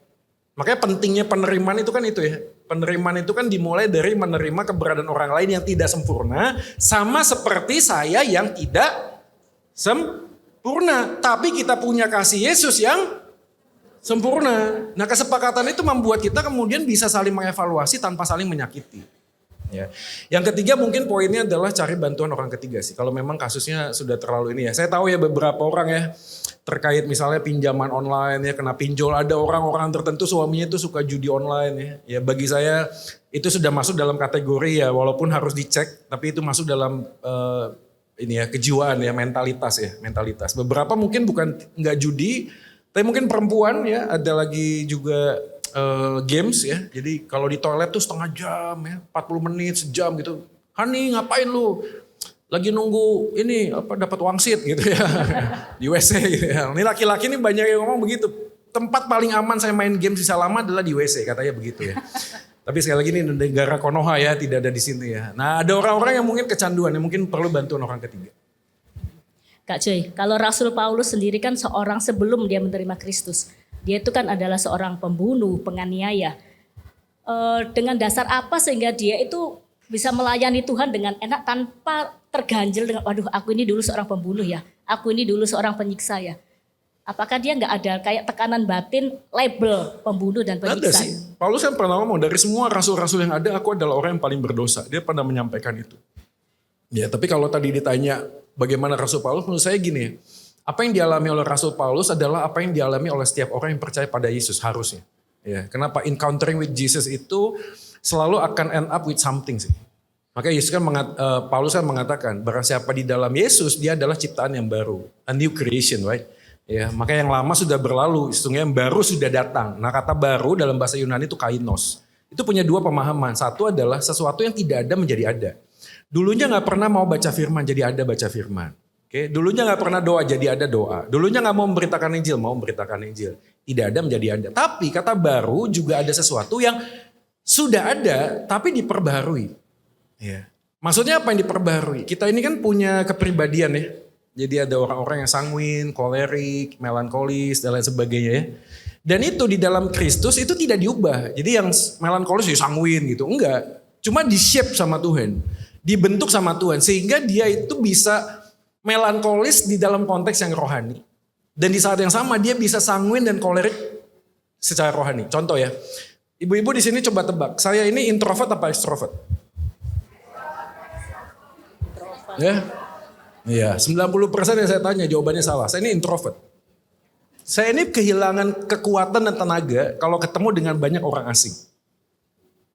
Makanya pentingnya penerimaan itu kan itu ya. Penerimaan itu kan dimulai dari menerima keberadaan orang lain yang tidak sempurna. Sama seperti saya yang tidak sempurna. Tapi kita punya kasih Yesus yang sempurna. Nah kesepakatan itu membuat kita kemudian bisa saling mengevaluasi tanpa saling menyakiti. Ya. Yang ketiga mungkin poinnya adalah cari bantuan orang ketiga sih. Kalau memang kasusnya sudah terlalu ini ya. Saya tahu ya beberapa orang ya terkait misalnya pinjaman online ya kena pinjol. Ada orang-orang tertentu suaminya itu suka judi online ya. Ya bagi saya itu sudah masuk dalam kategori ya walaupun harus dicek. Tapi itu masuk dalam ini ya kejiwaan ya mentalitas. Beberapa mungkin bukan nggak judi. Tapi mungkin perempuan ya ada lagi juga games ya. Jadi kalau di toilet tuh setengah jam ya, 40 menit, sejam gitu. Hani ngapain lu? Lagi nunggu ini dapat wangsit gitu ya. Di WC gitu ya. Ini laki-laki ini banyak yang ngomong begitu. Tempat paling aman saya main game sisa lama adalah di WC katanya begitu ya. Tapi sekali lagi ini negara Konoha ya, tidak ada di sini ya. Nah ada orang-orang yang mungkin kecanduan, yang mungkin perlu bantuan orang ketiga. Kak Joy, kalau Rasul Paulus sendiri kan seorang sebelum dia menerima Kristus. Dia itu kan adalah seorang pembunuh, penganiaya. Dengan dasar apa sehingga dia itu bisa melayani Tuhan dengan enak tanpa terganjel dengan, waduh aku ini dulu seorang pembunuh ya, aku ini dulu seorang penyiksa ya. Apakah dia nggak ada kayak tekanan batin, label pembunuh dan Ada penyiksa? sih. Paulus kan pernah ngomong, dari semua rasul-rasul yang ada, aku adalah orang yang paling berdosa. Dia pernah menyampaikan itu. Ya, tapi kalau tadi ditanya bagaimana Rasul Paulus, menurut saya gini, apa yang dialami oleh Rasul Paulus adalah apa yang dialami oleh setiap orang yang percaya pada Yesus harusnya. Ya, kenapa encountering with Jesus itu selalu akan end up with something sih. Makanya Yesus kan Paulus kan mengatakan, barang siapa di dalam Yesus, dia adalah ciptaan yang baru, a new creation, right? Ya, maka yang lama sudah berlalu, sesungguhnya yang baru sudah datang. Nah, kata baru dalam bahasa Yunani itu kainos. Itu punya dua pemahaman. Satu adalah sesuatu yang tidak ada menjadi ada. Dulunya nggak pernah mau baca firman, jadi ada baca firman. Oke, dulunya nggak pernah doa, jadi ada doa. Dulunya nggak mau memberitakan Injil, mau memberitakan Injil. Tidak ada menjadi ada. Tapi kata baru juga ada sesuatu yang sudah ada, tapi diperbaharui. Ya. Maksudnya apa yang diperbaharui? Kita ini kan punya kepribadian ya. Jadi ada orang-orang yang sanguin, kolerik, melankolis, dan lain sebagainya ya. Dan itu di dalam Kristus itu tidak diubah. Jadi yang melankolis ya sanguin gitu. Enggak. Cuma di-shape sama Tuhan. Dibentuk sama Tuhan. Sehingga dia itu bisa melankolis di dalam konteks yang rohani. Dan di saat yang sama dia bisa sanguin dan kolerik secara rohani. Contoh ya. Ibu-ibu di sini coba tebak. Saya ini introvert apa extrovert? Ya. Iya, 90% yang saya tanya jawabannya salah. Saya ini introvert. Saya ini kehilangan kekuatan dan tenaga kalau ketemu dengan banyak orang asing.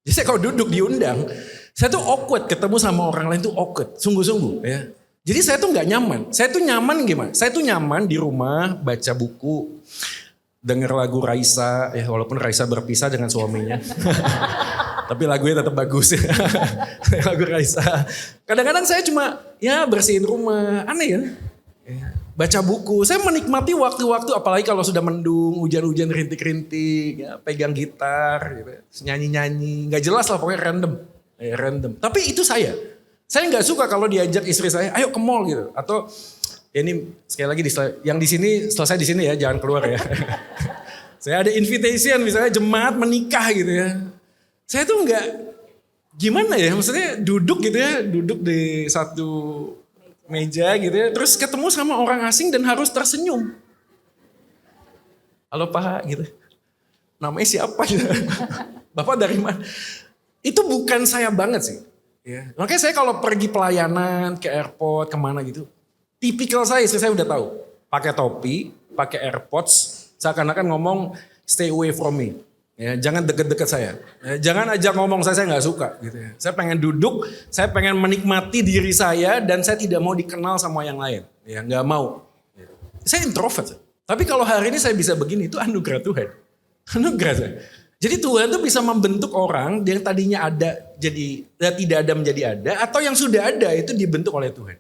Jadi saya kalau duduk diundang, saya tuh awkward ketemu sama orang lain tuh awkward, sungguh-sungguh ya. Jadi saya tuh nggak nyaman. Saya tuh nyaman gimana? Saya tuh nyaman di rumah baca buku, denger lagu Raisa, ya walaupun Raisa berpisah dengan suaminya. Tapi lagunya tetap bagus ya. Lagu Raisa. Kadang-kadang saya cuma ya bersihin rumah. Aneh ya. Baca buku. Saya menikmati waktu-waktu apalagi kalau sudah mendung, hujan-hujan rintik-rintik. Ya, pegang gitar. Gitu. Nyanyi-nyanyi. Gak jelas lah pokoknya random. Ya, random. Tapi itu saya. Saya gak suka kalau diajak istri saya, ayo ke mall gitu. Atau ya ini sekali lagi yang di sini selesai di sini ya, jangan keluar ya. Saya ada invitation misalnya jemaat menikah gitu ya. Saya tuh nggak gimana ya, maksudnya duduk gitu ya, duduk di satu meja gitu ya, terus ketemu sama orang asing dan harus tersenyum. Halo Pak gitu, namanya siapa? Bapak dari mana? Itu bukan saya banget sih. Ya. Makanya saya kalau pergi pelayanan ke airport kemana gitu, tipikal saya udah tahu, pakai topi, pakai AirPods, seakan-akan ngomong stay away from me. Ya, jangan deket-deket saya. Ya, jangan ajak ngomong saya nggak suka gitu ya. Saya pengen duduk, saya pengen menikmati diri saya dan saya tidak mau dikenal sama yang lain. Ya, nggak mau. Ya. Saya introvert. Tapi kalau hari ini saya bisa begini itu anugerah Tuhan. Anugerah saya. Jadi Tuhan tuh bisa membentuk orang yang tadinya ada jadi tidak ada menjadi ada, atau yang sudah ada itu dibentuk oleh Tuhan.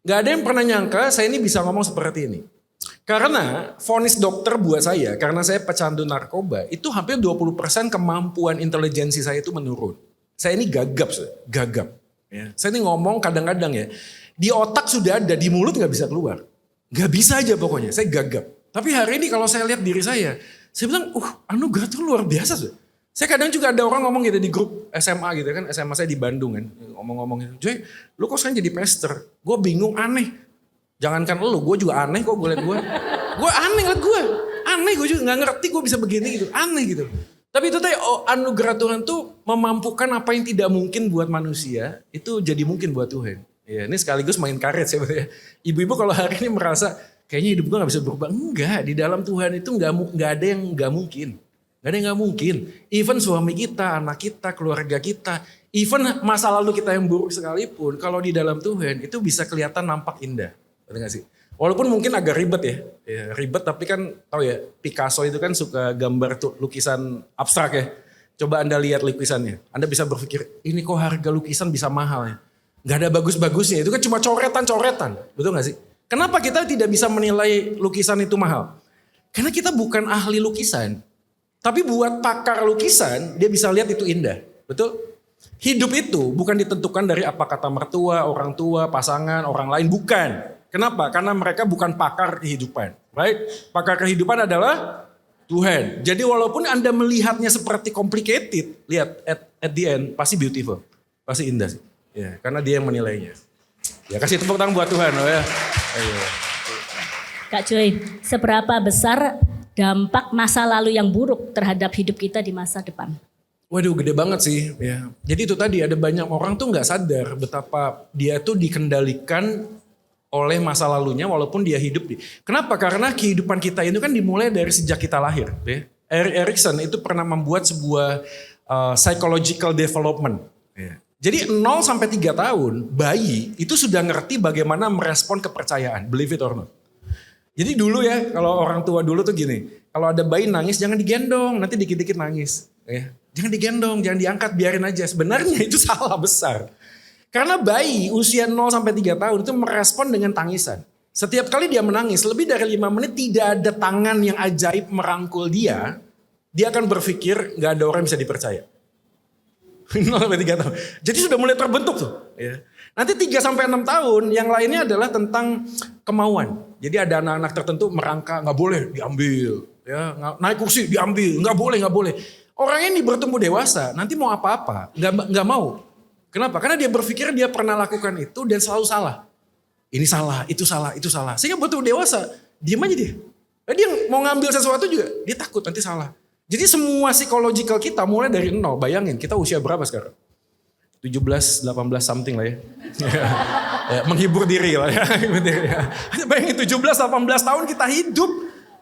Gak ada yang pernah nyangka saya ini bisa ngomong seperti ini. Karena vonis dokter buat saya, karena saya pecandu narkoba, itu hampir 20% kemampuan intelijensi saya itu menurun. Saya ini gagap. Ya. Saya ini ngomong kadang-kadang ya, di otak sudah ada, di mulut gak bisa keluar. Gak bisa aja pokoknya, saya gagap. Tapi hari ini kalau saya lihat diri saya bilang, anugerah itu luar biasa. Saya kadang juga ada orang ngomong gitu di grup SMA gitu kan, SMA saya di Bandung kan, ngomong-ngomong gitu. Joy, lu kok sekarang jadi pastor? Gue bingung, aneh. Jangankan lu, gue juga aneh kok gue liat gue. Gue aneh liat gue. Aneh gue juga gak ngerti gue bisa begini gitu. Aneh gitu. Tapi itu tadi anugerah Tuhan tuh memampukan apa yang tidak mungkin buat manusia, itu jadi mungkin buat Tuhan. Ya, ini sekaligus main karet sebenarnya. Ibu-ibu kalau hari ini merasa kayaknya hidup gue gak bisa berubah. Enggak, di dalam Tuhan itu gak ada yang gak mungkin. Gak ada yang gak mungkin. Even suami kita, anak kita, keluarga kita. Even masa lalu kita yang buruk sekalipun. Kalau di dalam Tuhan itu bisa kelihatan nampak indah. Betul gak sih? Walaupun mungkin agak ribet ya. Ribet tapi kan tahu ya. Picasso itu kan suka gambar tuh lukisan abstrak ya. Coba Anda lihat lukisannya. Anda bisa berpikir ini kok harga lukisan bisa mahal ya. Gak ada bagus-bagusnya. Itu kan cuma coretan-coretan. Betul gak sih? Kenapa kita tidak bisa menilai lukisan itu mahal? Karena kita bukan ahli lukisan. Tapi buat pakar lukisan, dia bisa lihat itu indah. Betul? Hidup itu bukan ditentukan dari apa kata mertua, orang tua, pasangan, orang lain. Bukan. Kenapa? Karena mereka bukan pakar kehidupan. Right? Pakar kehidupan adalah Tuhan. Jadi walaupun Anda melihatnya seperti complicated, lihat at the end pasti beautiful. Pasti indah sih. Ya, karena dia yang menilainya. Ya kasih tepuk tangan buat Tuhan. Oh ya. Ayo. Kak Joy, seberapa besar dampak masa lalu yang buruk terhadap hidup kita di masa depan? Waduh gede banget sih. Ya. Jadi itu tadi ada banyak orang tuh gak sadar betapa dia tuh dikendalikan oleh masa lalunya walaupun dia hidup di. Kenapa? Karena kehidupan kita itu kan dimulai dari sejak kita lahir. Ya. Erik Erikson itu pernah membuat sebuah psychological development. Ya. Jadi 0 sampai 3 tahun bayi itu sudah ngerti bagaimana merespon kepercayaan. Believe it or not. Jadi dulu ya kalau orang tua dulu tuh gini. Kalau ada bayi nangis jangan digendong. Nanti dikit-dikit nangis. Ya. Jangan digendong, jangan diangkat, biarin aja. Sebenarnya itu salah besar. Karena bayi usia 0 sampai 3 tahun itu merespon dengan tangisan. Setiap kali dia menangis lebih dari 5 menit tidak ada tangan yang ajaib merangkul dia. Dia akan berpikir gak ada orang yang bisa dipercaya. 0 sampai 3 tahun. Jadi sudah mulai terbentuk tuh. Ya. Nanti 3 sampai 6 tahun yang lainnya adalah tentang kemauan. Jadi ada anak-anak tertentu merangka gak boleh diambil. Ya, naik kursi diambil, gak boleh. Orang ini bertumbuh dewasa nanti mau apa-apa gak mau. Kenapa? Karena dia berpikir dia pernah lakukan itu dan selalu salah. Ini salah, itu salah, itu salah. Sehingga betul dewasa, diam aja dia. Dia mau ngambil sesuatu juga, dia takut nanti salah. Jadi semua psikologikal kita mulai dari 0. Bayangin kita usia berapa sekarang? 17, 18 something lah ya. Ya menghibur diri lah ya. Bayangin 17, 18 tahun kita hidup.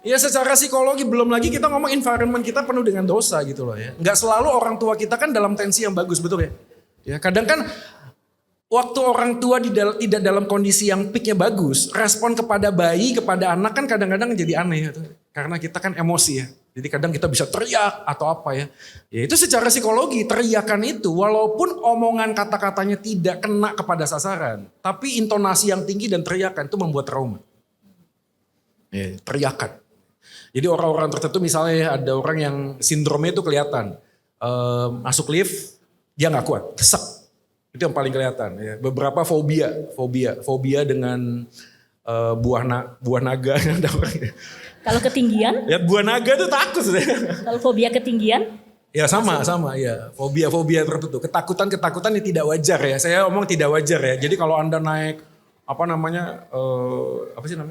Ya secara psikologi belum lagi kita ngomong environment kita penuh dengan dosa gitu loh ya. Nggak selalu orang tua kita kan dalam tensi yang bagus, betul ya? Ya, kadang kan waktu orang tua tidak dalam kondisi yang peaknya bagus, respon kepada bayi, kepada anak kan kadang-kadang jadi aneh. Gitu. Karena kita kan emosi ya. Jadi kadang kita bisa teriak atau apa ya. Ya itu secara psikologi teriakan itu walaupun omongan kata-katanya tidak kena kepada sasaran. Tapi intonasi yang tinggi dan teriakan itu membuat trauma. Ya, teriakan. Jadi orang-orang tertentu misalnya ada orang yang sindromnya itu kelihatan. Masuk lift. Dia gak kuat, desek. Itu yang paling kelihatan. Ya. Beberapa fobia dengan buah naga. Kalau ketinggian? Ya buah naga tuh takut. Kalau fobia ketinggian? Ya sama ya. Fobia tertentu. Ketakutan yang tidak wajar ya. Saya omong tidak wajar ya. Jadi kalau Anda naik apa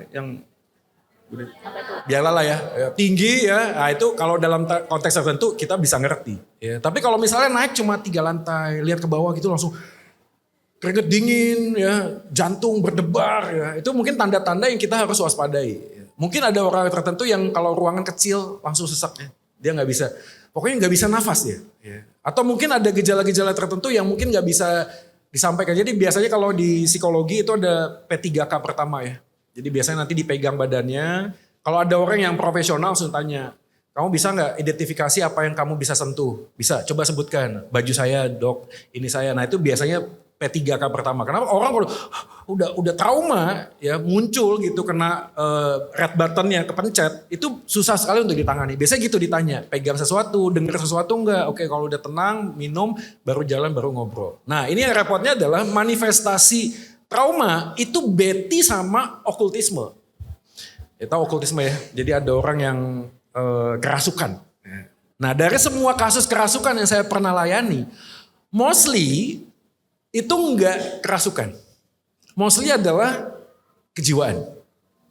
yang biarlah lah ya, tinggi ya, nah itu kalau dalam konteks tertentu kita bisa ngerti. Ya. Tapi kalau misalnya naik cuma 3 lantai, lihat ke bawah gitu langsung keringet dingin, ya, jantung berdebar, ya, itu mungkin tanda-tanda yang kita harus waspadai. Ya. Mungkin ada orang tertentu yang kalau ruangan kecil langsung sesak ya, dia nggak bisa, pokoknya nggak bisa nafas dia. Ya. Atau mungkin ada gejala-gejala tertentu yang mungkin nggak bisa disampaikan. Jadi biasanya kalau di psikologi itu ada P3K pertama ya. Jadi biasanya nanti dipegang badannya. Kalau ada orang yang profesional langsung tanya, kamu bisa nggak identifikasi apa yang kamu bisa sentuh? Bisa, coba sebutkan. Baju saya dok, ini saya. Nah itu biasanya P3K pertama. Kenapa? Orang kalau udah trauma ya muncul gitu kena red buttonnya kepencet. Itu susah sekali untuk ditangani. Biasanya gitu ditanya, pegang sesuatu, dengar sesuatu enggak? Oke kalau udah tenang, minum, baru jalan, baru ngobrol. Nah ini yang repotnya adalah manifestasi trauma itu beti sama okultisme. Ya tahu okultisme ya. Jadi ada orang yang kerasukan. Nah dari semua kasus kerasukan yang saya pernah layani, mostly itu enggak kerasukan. Mostly adalah kejiwaan.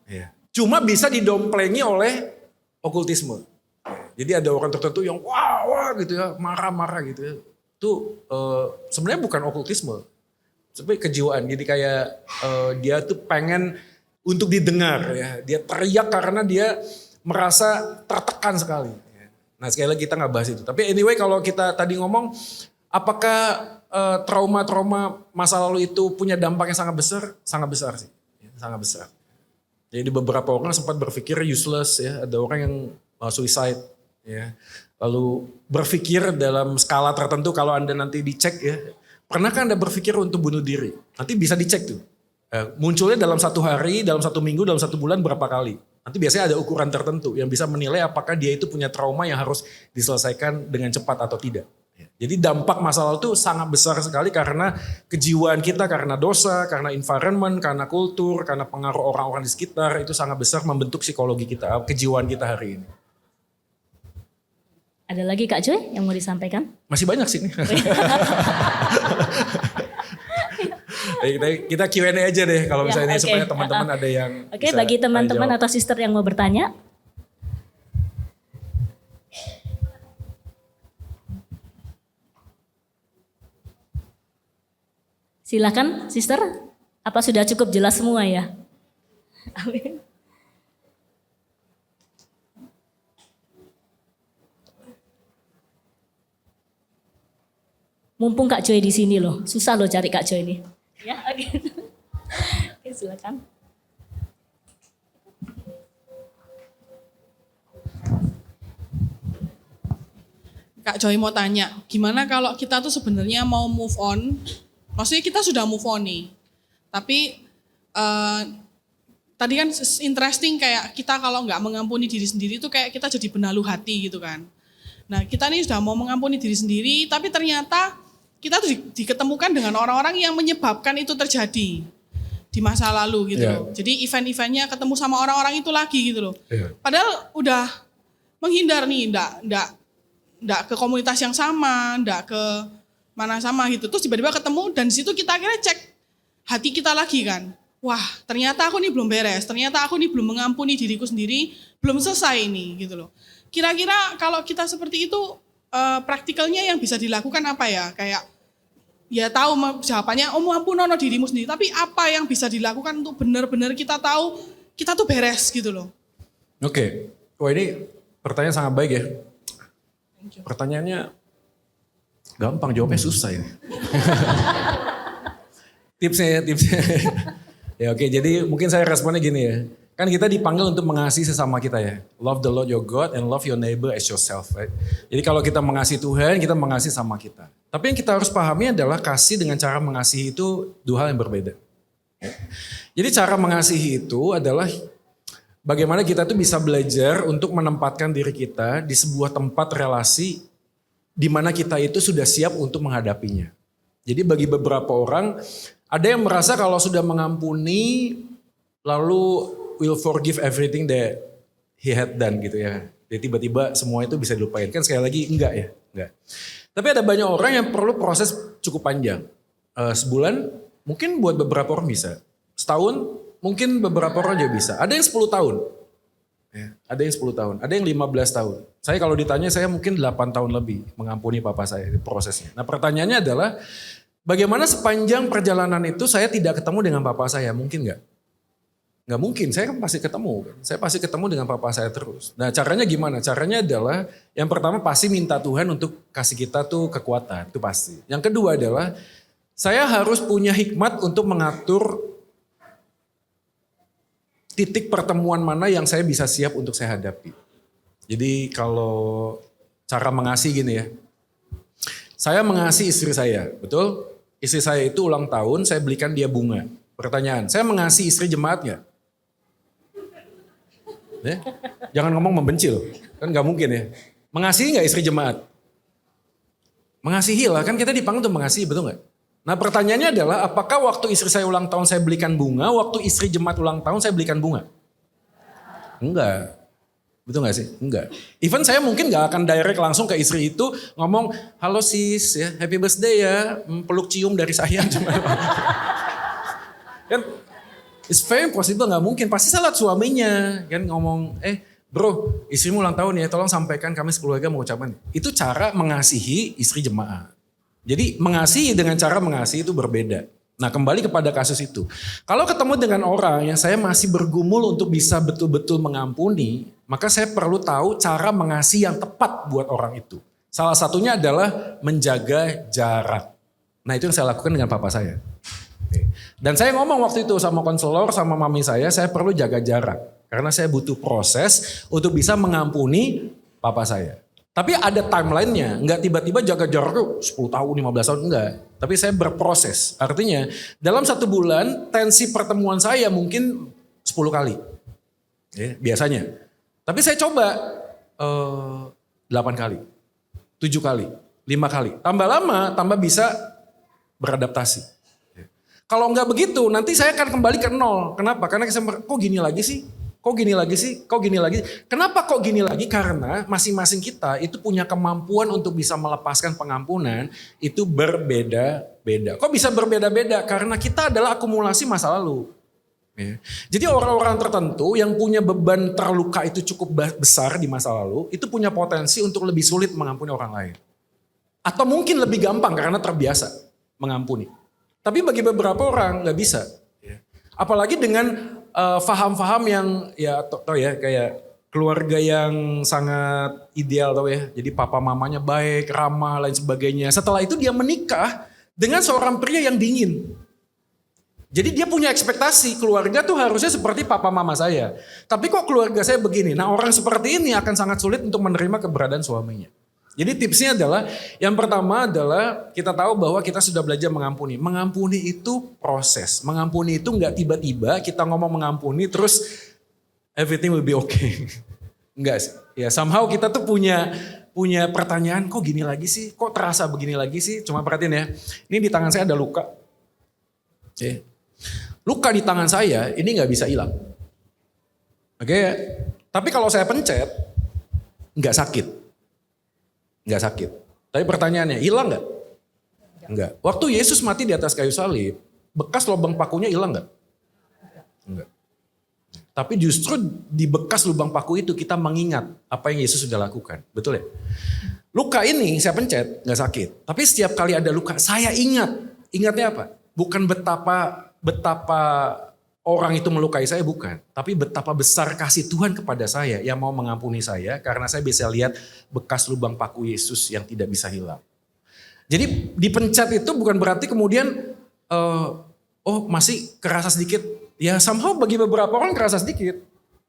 Ya. Cuma bisa didomplengi oleh okultisme. Jadi ada orang tertentu yang wah gitu ya, marah-marah gitu ya. Itu sebenarnya bukan okultisme. Tapi kejiwaan, jadi kayak dia tuh pengen untuk didengar ya. Dia teriak karena dia merasa tertekan sekali. Nah sekali lagi kita nggak bahas itu. Tapi anyway kalau kita tadi ngomong, apakah trauma-trauma masa lalu itu punya dampak yang sangat besar? Sangat besar sih, sangat besar. Jadi beberapa orang sempat berpikir useless ya. Ada orang yang suicide ya. Lalu berpikir dalam skala tertentu kalau Anda nanti dicek ya. Pernahkah Anda berpikir untuk bunuh diri? Nanti bisa dicek tuh. Munculnya dalam 1 hari, dalam 1 minggu, dalam 1 bulan berapa kali. Nanti biasanya ada ukuran tertentu yang bisa menilai apakah dia itu punya trauma yang harus diselesaikan dengan cepat atau tidak. Jadi dampak masa lalu itu sangat besar sekali karena kejiwaan kita, karena dosa, karena environment, karena kultur, karena pengaruh orang-orang di sekitar. Itu sangat besar membentuk psikologi kita, kejiwaan kita hari ini. Ada lagi Kak Joy yang mau disampaikan? Masih banyak sih nih. Kita Q&A aja deh kalau misalnya Ya, oke. supaya teman-teman ada yang Oke, bisa bagi teman-teman jawab. atau sister yang mau bertanya. Silakan, sister. Apa sudah cukup jelas semua ya? Amin. Mumpung Kak Joy di sini loh, susah loh cari Kak Joy ini. Ya, oke. Oke, silakan. Kak Joy mau tanya, gimana kalau kita tuh sebenarnya mau move on? Maksudnya kita sudah move on nih, tapi tadi kan interesting kayak kita kalau nggak mengampuni diri sendiri itu kayak kita jadi benalu hati gitu kan. Nah kita nih sudah mau mengampuni diri sendiri, tapi ternyata kita tuh diketemukan dengan orang-orang yang menyebabkan itu terjadi di masa lalu gitu Iya. loh. Jadi event-eventnya ketemu sama orang-orang itu lagi gitu loh. Iya. Padahal udah menghindar nih, ndak ke komunitas yang sama, ndak ke mana sama gitu. Terus tiba-tiba ketemu dan di situ kita akhirnya cek hati kita lagi kan. Wah, ternyata aku nih belum beres. Ternyata aku nih belum mengampuni diriku sendiri, belum selesai nih gitu loh. Kira-kira kalau kita seperti itu praktikalnya yang bisa dilakukan apa ya? Kayak ya tahu jawabannya, oh ampunono dirimu sendiri. Tapi apa yang bisa dilakukan untuk benar-benar kita tahu kita tuh beres gitu loh. Oke. Wah ini pertanyaan sangat baik ya. Pertanyaannya gampang, jawabnya susah ini. tipsnya. Ya oke, jadi mungkin saya responnya gini ya. Kan kita dipanggil untuk mengasihi sesama kita ya. Love the Lord your God and love your neighbor as yourself. Right? Jadi kalau kita mengasihi Tuhan, kita mengasihi sama kita. Tapi yang kita harus pahami adalah kasih dengan cara mengasihi itu dua hal yang berbeda. Ya. Jadi cara mengasihi itu adalah bagaimana kita tuh bisa belajar untuk menempatkan diri kita di sebuah tempat relasi di mana kita itu sudah siap untuk menghadapinya. Jadi bagi beberapa orang, ada yang merasa kalau sudah mengampuni, lalu will forgive everything that he had done gitu ya. Jadi tiba-tiba semua itu bisa dilupain. Kan sekali lagi enggak ya, enggak. Tapi ada banyak orang yang perlu proses cukup panjang. Sebulan mungkin buat beberapa orang bisa. Setahun mungkin beberapa orang juga bisa. Ada yang 10 tahun. Ya, ada yang 10 tahun, ada yang 15 tahun. Saya kalau ditanya saya mungkin 8 tahun lebih mengampuni papa saya prosesnya. Nah pertanyaannya adalah bagaimana sepanjang perjalanan itu saya tidak ketemu dengan papa saya? Mungkin nggak? Nggak mungkin, saya kan pasti ketemu. Saya pasti ketemu dengan papa saya terus. Nah caranya gimana? Caranya adalah yang pertama pasti minta Tuhan untuk kasih kita tuh kekuatan, itu pasti. Yang kedua adalah saya harus punya hikmat untuk mengatur titik pertemuan mana yang saya bisa siap untuk saya hadapi. Jadi kalau cara mengasihi gini ya. Saya mengasihi istri saya, betul? Istri saya itu ulang tahun, saya belikan dia bunga. Pertanyaan, saya mengasihi istri jemaat gak? Ya? Jangan ngomong membenci loh, kan gak mungkin ya. Mengasihi gak istri jemaat? Mengasihi lah, kan kita dipanggil untuk mengasihi, betul gak? Nah pertanyaannya adalah apakah waktu istri saya ulang tahun saya belikan bunga, waktu istri jemaat ulang tahun saya belikan bunga? Enggak. Betul gak sih? Enggak. Even saya mungkin gak akan direct langsung ke istri itu ngomong, halo sis ya, happy birthday ya, peluk cium dari saya. Kan it's very impossible, gak mungkin. Pasti salah suaminya kan ngomong, bro istrimu ulang tahun ya, tolong sampaikan kami sekeluarga mau ucapan. Itu cara mengasihi istri jemaat. Jadi mengasihi dengan cara mengasihi itu berbeda. Nah kembali kepada kasus itu. Kalau ketemu dengan orang yang saya masih bergumul untuk bisa betul-betul mengampuni, maka saya perlu tahu cara mengasihi yang tepat buat orang itu. Salah satunya adalah menjaga jarak. Nah itu yang saya lakukan dengan papa saya. Oke. Dan saya ngomong waktu itu sama konselor, sama mami saya perlu jaga jarak. Karena saya butuh proses untuk bisa mengampuni papa saya. Tapi ada timelinenya, nggak tiba-tiba jaga jarak 10 tahun, 15 tahun, enggak. Tapi saya berproses, artinya dalam 1 bulan tensi pertemuan saya mungkin 10 kali. Ya, biasanya. Tapi saya coba 8 kali, 7 kali, 5 kali. Tambah lama, tambah bisa beradaptasi. Ya. Kalau nggak begitu, nanti saya akan kembali ke nol. Kenapa? Karena saya kok gini lagi sih? Kok Kok gini lagi sih? Kok gini lagi? Kenapa kok gini lagi? Karena masing-masing kita itu punya kemampuan untuk bisa melepaskan pengampunan itu berbeda-beda. Kok bisa berbeda-beda? Karena kita adalah akumulasi masa lalu. Ya. Jadi orang-orang tertentu yang punya beban terluka itu cukup besar di masa lalu, itu punya potensi untuk lebih sulit mengampuni orang lain. Atau mungkin lebih gampang karena terbiasa mengampuni. Tapi bagi beberapa orang nggak bisa. Ya. Apalagi dengan faham-faham yang ya tau ya kayak keluarga yang sangat ideal tau ya. Jadi papa mamanya baik, ramah, lain sebagainya. Setelah itu dia menikah dengan seorang pria yang dingin. Jadi dia punya ekspektasi keluarga tuh harusnya seperti papa mama saya. Tapi kok keluarga saya begini? Nah orang seperti ini akan sangat sulit untuk menerima keberadaan suaminya. Jadi tipsnya adalah, yang pertama adalah kita tahu bahwa kita sudah belajar mengampuni. Mengampuni itu proses. Mengampuni itu nggak tiba-tiba kita ngomong mengampuni terus everything will be okay. Enggak sih. Ya somehow kita tuh punya pertanyaan, kok gini lagi sih? Kok terasa begini lagi sih? Cuma perhatiin ya, ini di tangan saya ada luka. Ya. Luka di tangan saya ini nggak bisa hilang. Oke ya? Tapi kalau saya pencet, nggak sakit. Nggak sakit. Tapi pertanyaannya, hilang nggak? Enggak. Waktu Yesus mati di atas kayu salib, bekas lubang pakunya hilang nggak? Enggak. Tapi justru di bekas lubang paku itu kita mengingat apa yang Yesus sudah lakukan. Betul ya? Luka ini saya pencet, nggak sakit. Tapi setiap kali ada luka, saya ingat. Ingatnya apa? Bukan betapa orang itu melukai saya, bukan. Tapi betapa besar kasih Tuhan kepada saya yang mau mengampuni saya karena saya bisa lihat bekas lubang paku Yesus yang tidak bisa hilang. Jadi dipencet itu bukan berarti kemudian masih kerasa sedikit. Ya somehow bagi beberapa orang kerasa sedikit.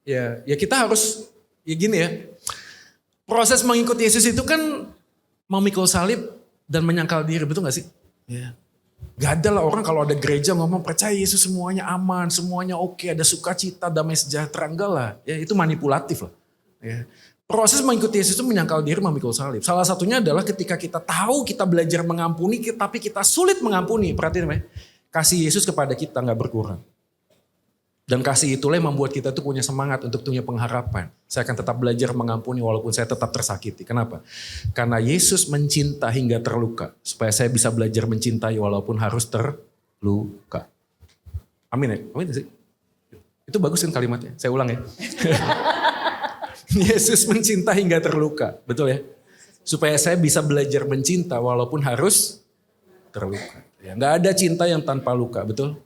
Ya kita harus ya gini ya. Proses mengikuti Yesus itu kan memikul salib dan menyangkal diri, betul gak sih? Ya. Gak ada lah orang kalau ada gereja ngomong percaya Yesus semuanya aman, semuanya oke, ada sukacita, damai sejahtera. Enggak lah, ya itu manipulatif lah. Ya. Proses mengikuti Yesus itu menyangkal diri, memikul salib. Salah satunya adalah ketika kita tahu kita belajar mengampuni, tapi kita sulit mengampuni. Perhatiin ya, kasih Yesus kepada kita gak berkurang. Dan kasih itulah yang membuat kita tuh punya semangat untuk punya pengharapan. Saya akan tetap belajar mengampuni walaupun saya tetap tersakiti. Kenapa? Karena Yesus mencinta hingga terluka. Supaya saya bisa belajar mencintai walaupun harus terluka. Amin ya? Amin sih? Itu bagus kan kalimatnya? Saya ulang ya. Yesus mencinta hingga terluka. Betul ya? Supaya saya bisa belajar mencinta walaupun harus terluka. Ya, gak ada cinta yang tanpa luka, betul?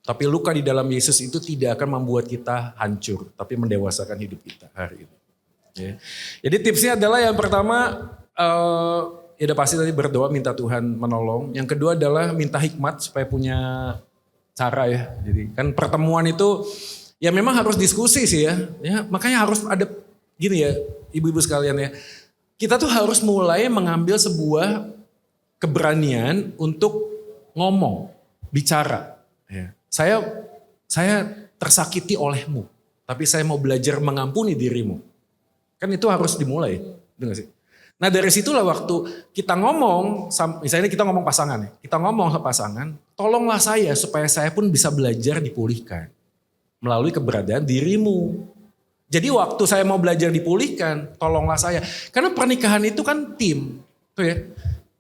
Tapi luka di dalam Yesus itu tidak akan membuat kita hancur, tapi mendewasakan hidup kita hari ini. Ya. Jadi tipsnya adalah yang pertama, ya udah pasti tadi berdoa minta Tuhan menolong. Yang kedua adalah minta hikmat supaya punya cara ya. Jadi kan pertemuan itu ya memang harus diskusi sih ya. Makanya harus ada gini ya ibu-ibu sekalian ya. Kita tuh harus mulai mengambil sebuah keberanian untuk ngomong, bicara. Ya. Saya tersakiti olehmu, tapi saya mau belajar mengampuni dirimu. Kan itu harus dimulai, benar sih? Nah dari situlah waktu kita ngomong, misalnya kita ngomong pasangan ya, kita ngomong ke pasangan, tolonglah saya supaya saya pun bisa belajar dipulihkan melalui keberadaan dirimu. Jadi waktu saya mau belajar dipulihkan, tolonglah saya. Karena pernikahan itu kan tim, tuh ya.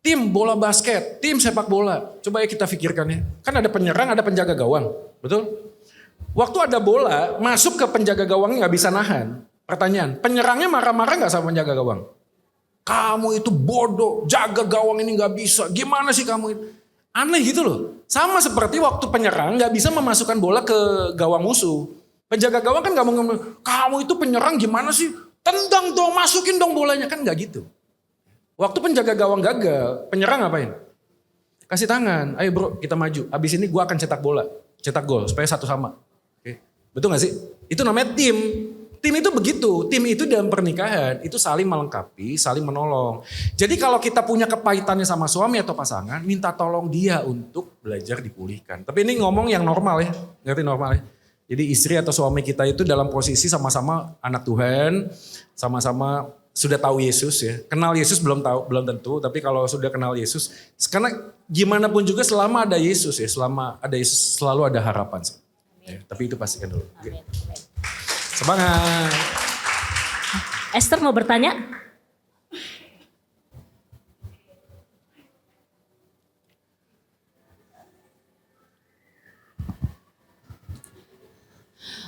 Tim bola basket, tim sepak bola. Coba ya kita pikirkan ya. Kan ada penyerang, ada penjaga gawang. Betul? Waktu ada bola, masuk ke penjaga gawangnya gak bisa nahan. Pertanyaan, penyerangnya marah-marah gak sama penjaga gawang? Kamu itu bodoh, jaga gawang ini gak bisa. Gimana sih kamu itu? Aneh gitu loh. Sama seperti waktu penyerang gak bisa memasukkan bola ke gawang musuh. Penjaga gawang kan gak mau ngomong, kamu itu penyerang gimana sih? Tendang dong, masukin dong bolanya. Kan gak gitu. Waktu penjaga gawang gagal, penyerang ngapain? Kasih tangan, ayo bro kita maju. Abis ini gue akan cetak bola, cetak gol supaya 1-1. Oke. Betul gak sih? Itu namanya tim. Tim itu begitu, tim itu dalam pernikahan itu saling melengkapi, saling menolong. Jadi kalau kita punya kepahitannya sama suami atau pasangan, minta tolong dia untuk belajar dipulihkan. Tapi ini ngomong yang normal ya, ngerti normal ya. Jadi istri atau suami kita itu dalam posisi sama-sama anak Tuhan, sama-sama sudah tahu Yesus ya. Kenal Yesus belum tentu, tapi kalau sudah kenal Yesus, karena gimana pun juga selama ada Yesus ya, selama ada Yesus selalu ada harapan sih. Ya, tapi itu pastikan dulu. Amin. Semangat. Esther mau bertanya?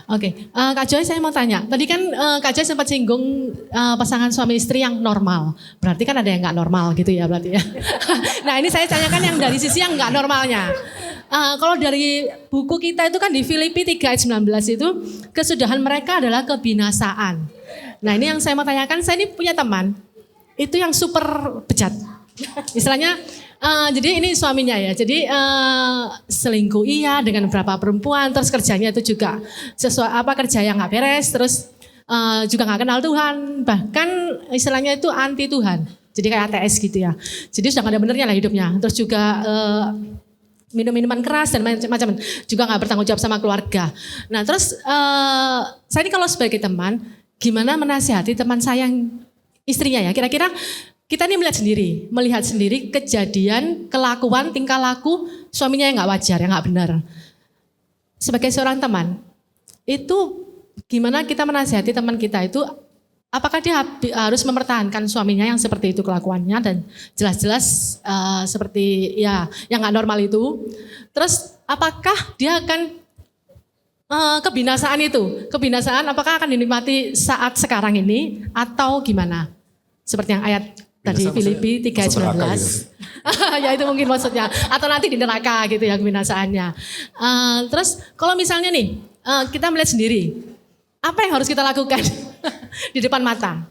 Oke, Kak Joy saya mau tanya. Tadi kan Kak Joy sempat singgung pasangan suami istri yang normal. Berarti kan ada yang nggak normal gitu ya berarti ya. Nah ini saya tanyakan yang dari sisi yang nggak normalnya. Kalau dari buku kita itu kan di Filipi 3 ayat 19 itu kesudahan mereka adalah kebinasaan. Nah ini yang saya mau tanyakan, saya ini punya teman itu yang super bejat. Istilahnya jadi ini suaminya ya, jadi selingkuh iya dengan beberapa perempuan, terus kerjanya itu juga kerja yang nggak beres, terus juga nggak kenal Tuhan, bahkan istilahnya itu anti Tuhan, jadi kayak ATS gitu ya. Jadi sudah nggak ada benernya lah hidupnya, terus juga minum-minuman keras dan macam-macam, juga nggak bertanggung jawab sama keluarga. Nah terus saya ini kalau sebagai teman, gimana menasihati teman saya yang istrinya ya, kira-kira kita ini melihat sendiri kejadian, kelakuan, tingkah laku suaminya yang nggak wajar, yang nggak benar. Sebagai seorang teman, itu gimana kita menasihati teman kita itu, apakah dia harus mempertahankan suaminya yang seperti itu kelakuannya dan jelas-jelas seperti ya yang nggak normal itu. Terus apakah dia akan kebinasaan apakah akan dinikmati saat sekarang ini atau gimana? Seperti yang ayat tadi Filipi 3 ayat 19. Gitu. Ya itu mungkin maksudnya. Atau nanti di neraka gitu ya kebinasaannya. Terus kalau misalnya nih kita melihat sendiri. Apa yang harus kita lakukan di depan mata?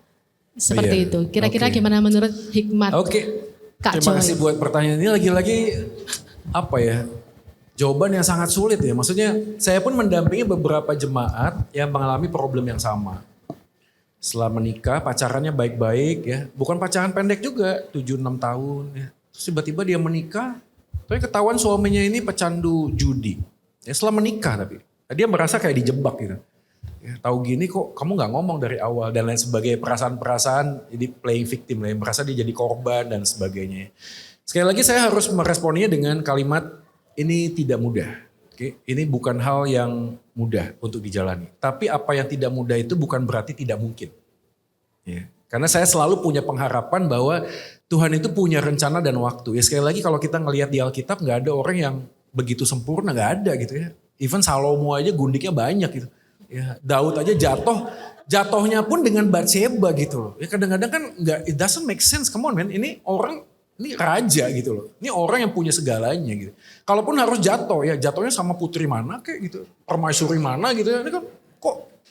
Seperti itu. Kira-kira gimana menurut hikmat Kak Joy? Terima kasih buat pertanyaan ini. Lagi-lagi apa ya? Jawaban yang sangat sulit ya. Maksudnya saya pun mendampingi beberapa jemaat yang mengalami problem yang sama. Setelah menikah pacarannya baik-baik ya. Bukan pacaran pendek juga, 7-6 tahun ya. Terus tiba-tiba dia menikah, tapi ketahuan suaminya ini pecandu judi. Ya setelah menikah tapi. Dia merasa kayak dijebak gitu. Ya, tahu gini kok kamu gak ngomong dari awal dan lain sebagainya. Perasaan-perasaan jadi playing victim lah. Merasa dia jadi korban dan sebagainya. Sekali lagi saya harus meresponnya dengan kalimat ini tidak mudah. Oke, ini bukan hal yang mudah untuk dijalani. Tapi apa yang tidak mudah itu bukan berarti tidak mungkin. Ya. Karena saya selalu punya pengharapan bahwa Tuhan itu punya rencana dan waktu. Ya sekali lagi kalau kita ngelihat di Alkitab gak ada orang yang begitu sempurna, gak ada gitu ya. Even Salomo aja gundiknya banyak gitu. Ya, Daud aja jatuhnya pun dengan Batseba gitu loh. Ya kadang-kadang kan it doesn't make sense. Come on man, ini raja gitu loh. Ini orang yang punya segalanya gitu. Kalaupun harus jatuh ya jatuhnya sama putri mana kayak gitu. Permaisuri mana gitu ya. Ini kan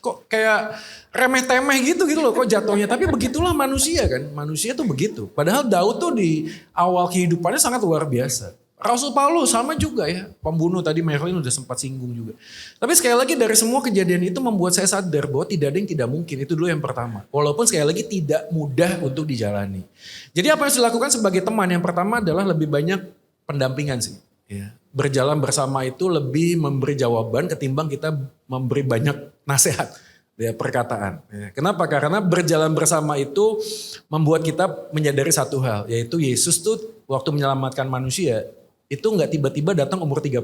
kok kayak remeh-temeh gitu loh kok jatuhnya. Tapi begitulah manusia kan. Manusia tuh begitu. Padahal Daud tuh di awal kehidupannya sangat luar biasa. Rasul Paulus sama juga ya. Pembunuh tadi Merlin udah sempat singgung juga. Tapi sekali lagi dari semua kejadian itu membuat saya sadar bahwa tidak ada yang tidak mungkin. Itu dulu yang pertama. Walaupun sekali lagi tidak mudah untuk dijalani. Jadi apa yang harus dilakukan sebagai teman? Yang pertama adalah lebih banyak pendampingan sih. Ya. Berjalan bersama itu lebih memberi jawaban ketimbang kita memberi banyak nasihat. Ya, perkataan. Ya. Kenapa? Karena berjalan bersama itu membuat kita menyadari satu hal. Yaitu Yesus tuh waktu menyelamatkan manusia. Itu gak tiba-tiba datang umur 30.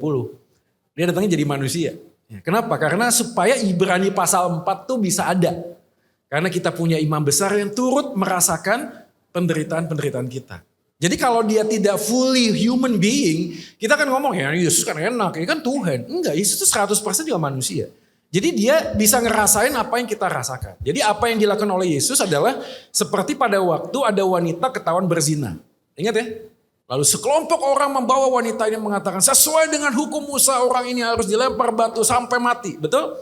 Dia datangnya jadi manusia. Ya, kenapa? Karena supaya Ibrani pasal 4 tuh bisa ada. Karena kita punya imam besar yang turut merasakan penderitaan-penderitaan kita. Jadi kalau dia tidak fully human being, kita kan ngomong ya Yesus kan enak, ya kan Tuhan. Enggak, Yesus itu 100% juga manusia. Jadi dia bisa ngerasain apa yang kita rasakan. Jadi apa yang dilakukan oleh Yesus adalah seperti pada waktu ada wanita ketahuan berzina. Ingat ya? Lalu sekelompok orang membawa wanita ini mengatakan sesuai dengan hukum Musa orang ini harus dilempar batu sampai mati. Betul?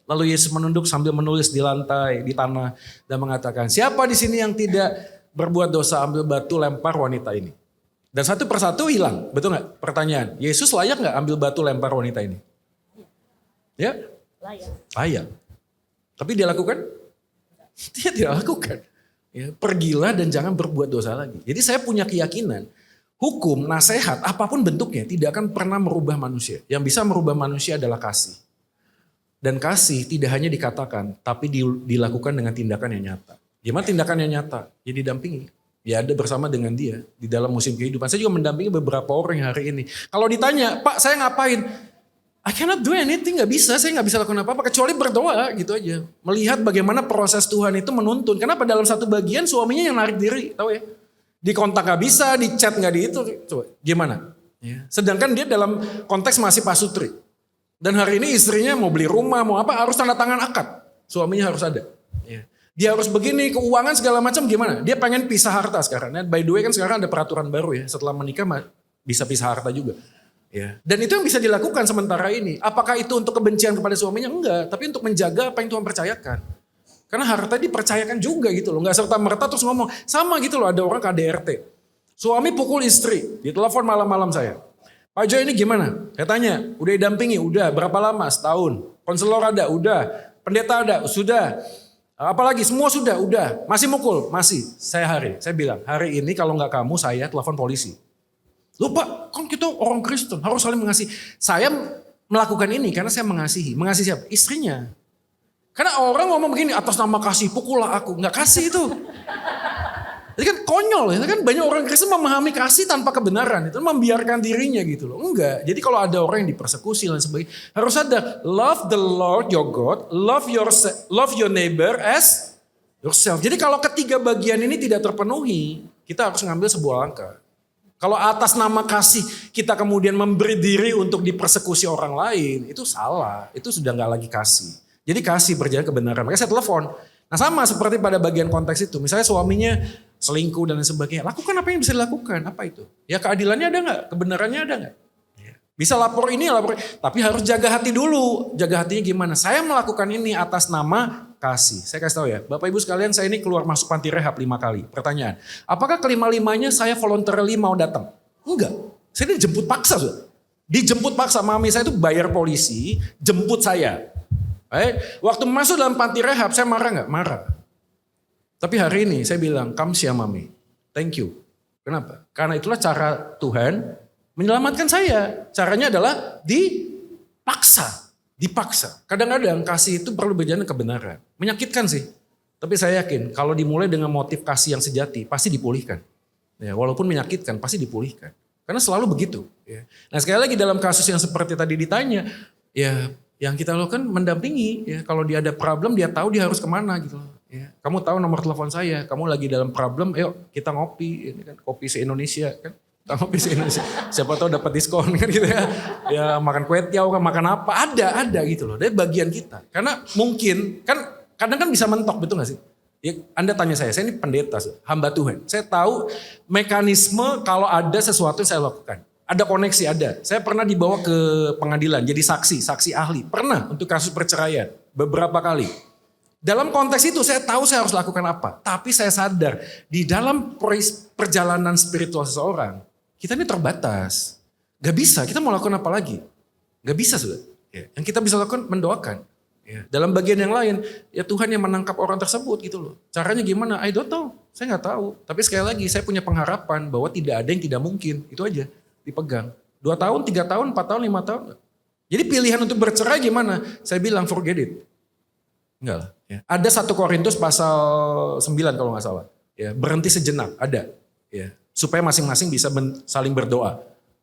Lalu Yesus menunduk sambil menulis di lantai, di tanah dan mengatakan siapa di sini yang tidak berbuat dosa ambil batu lempar wanita ini. Dan satu persatu hilang. Betul gak? Pertanyaan, Yesus layak gak ambil batu lempar wanita ini? Ya? Layak. Tapi dia lakukan? Dia tidak lakukan. Ya, pergilah dan jangan berbuat dosa lagi. Jadi saya punya keyakinan. Hukum, nasihat, apapun bentuknya tidak akan pernah merubah manusia. Yang bisa merubah manusia adalah kasih. Dan kasih tidak hanya dikatakan, tapi dilakukan dengan tindakan yang nyata. Gimana tindakan yang nyata? Ya didampingi. Ya ada bersama dengan dia di dalam musim kehidupan. Saya juga mendampingi beberapa orang yang hari ini. Kalau ditanya, Pak saya ngapain? I cannot do anything, gak bisa, saya gak bisa lakukan apa-apa kecuali berdoa gitu aja. Melihat bagaimana proses Tuhan itu menuntun. Kenapa dalam satu bagian suaminya yang narik diri, tahu ya? Di kontak gak bisa, di chat gak di itu, coba gimana? Ya. Sedangkan dia dalam konteks masih pasutri. Dan hari ini istrinya mau beli rumah, mau apa, harus tanda tangan akad. Suaminya harus ada. Ya. Dia harus begini, keuangan segala macam gimana? Dia pengen pisah harta sekarang. By the way kan sekarang ada peraturan baru ya, setelah menikah bisa pisah harta juga. Ya. Dan itu yang bisa dilakukan sementara ini. Apakah itu untuk kebencian kepada suaminya? Enggak. Tapi untuk menjaga apa yang Tuhan percayakan. Karena harta dipercayakan juga gitu loh. Enggak serta-merta terus ngomong. Sama gitu loh, ada orang KDRT. Suami pukul istri. Ditelepon malam-malam saya. Pak Jo ini gimana? Saya tanya, udah didampingi? Udah. Berapa lama? Setahun. Konselor ada? Udah. Pendeta ada? Sudah. Apalagi? Semua sudah? Udah. Masih mukul? Masih. Saya bilang, hari ini kalau enggak kamu, saya telepon polisi. Loh Pak, kan kita orang Kristen harus saling mengasihi. Saya melakukan ini karena saya mengasihi. Mengasihi siapa? Istrinya. Karena orang ngomong begini, atas nama kasih pukullah aku. Nggak kasih itu. Itu kan konyol. Itu kan banyak orang Kristen memahami kasih tanpa kebenaran. Itu membiarkan dirinya gitu loh. Enggak. Jadi kalau ada orang yang dipersekusi dan sebagainya. Harus ada love the Lord your God. Love your neighbor as yourself. Jadi kalau ketiga bagian ini tidak terpenuhi. Kita harus ngambil sebuah langkah. Kalau atas nama kasih kita kemudian memberi diri untuk dipersekusi orang lain, itu salah. Itu sudah gak lagi kasih. Jadi kasih berjalan kebenaran. Makanya saya telepon. Nah sama seperti pada bagian konteks itu. Misalnya suaminya selingkuh dan lain sebagainya. Lakukan apa yang bisa dilakukan. Apa itu? Ya keadilannya ada gak? Kebenarannya ada gak? Bisa lapor ini, lapor ini. Tapi harus jaga hati dulu. Jaga hatinya gimana? Saya melakukan ini atas nama kasih. Saya kasih tahu ya, Bapak Ibu sekalian, saya ini keluar masuk panti rehab 5 kali. Pertanyaan, apakah kelima-limanya saya voluntarily mau datang? Enggak. Saya dijemput paksa. Sudah. Dijemput paksa, mami saya itu bayar polisi, jemput saya. Waktu masuk dalam panti rehab, saya marah nggak? Marah. Tapi hari ini saya bilang, kamsia mami, thank you. Kenapa? Karena itulah cara Tuhan menyelamatkan saya. Caranya adalah dipaksa. Dipaksa. Kadang-kadang kasih itu perlu berjalan kebenaran. Menyakitkan sih. Tapi saya yakin kalau dimulai dengan motif kasih yang sejati, pasti dipulihkan. Ya, walaupun menyakitkan, pasti dipulihkan. Karena selalu begitu. Ya. Nah sekali lagi dalam kasus yang seperti tadi ditanya, ya yang kita lakukan mendampingi. Ya, kalau dia ada problem, dia tahu dia harus kemana gitu. Ya, kamu tahu nomor telepon saya, kamu lagi dalam problem, ayo kita ngopi. Ini kan kopi se-Indonesia kan. Ngopi se-Indonesia. Siapa tahu dapat diskon kan gitu ya. Ya makan kue tiaw kan, makan apa. Ada gitu loh. Dari bagian kita. Karena mungkin, kan kadang kan bisa mentok, betul gak sih? Ya, Anda tanya saya ini pendeta, hamba Tuhan. Saya tahu mekanisme kalau ada sesuatu yang saya lakukan. Ada koneksi, ada. Saya pernah dibawa ke pengadilan jadi saksi ahli. Pernah untuk kasus perceraian. Beberapa kali. Dalam konteks itu saya tahu saya harus lakukan apa. Tapi saya sadar di dalam perjalanan spiritual seseorang, kita ini terbatas. Gak bisa, kita mau lakukan apa lagi? Gak bisa sudah. Ya. Yang kita bisa lakukan mendoakan. Ya. Dalam bagian yang lain, ya Tuhan yang menangkap orang tersebut gitu loh. Caranya gimana? I don't know, saya gak tahu. Tapi sekali lagi saya punya pengharapan bahwa tidak ada yang tidak mungkin. Itu aja, dipegang. 2 tahun, 3 tahun, 4 tahun, 5 tahun. Jadi pilihan untuk bercerai gimana? Saya bilang forget it. Enggak lah. Ya. Ada 1 Korintus pasal 9 kalau gak salah. Ya, berhenti sejenak, ada. Ya. Supaya masing-masing bisa saling berdoa.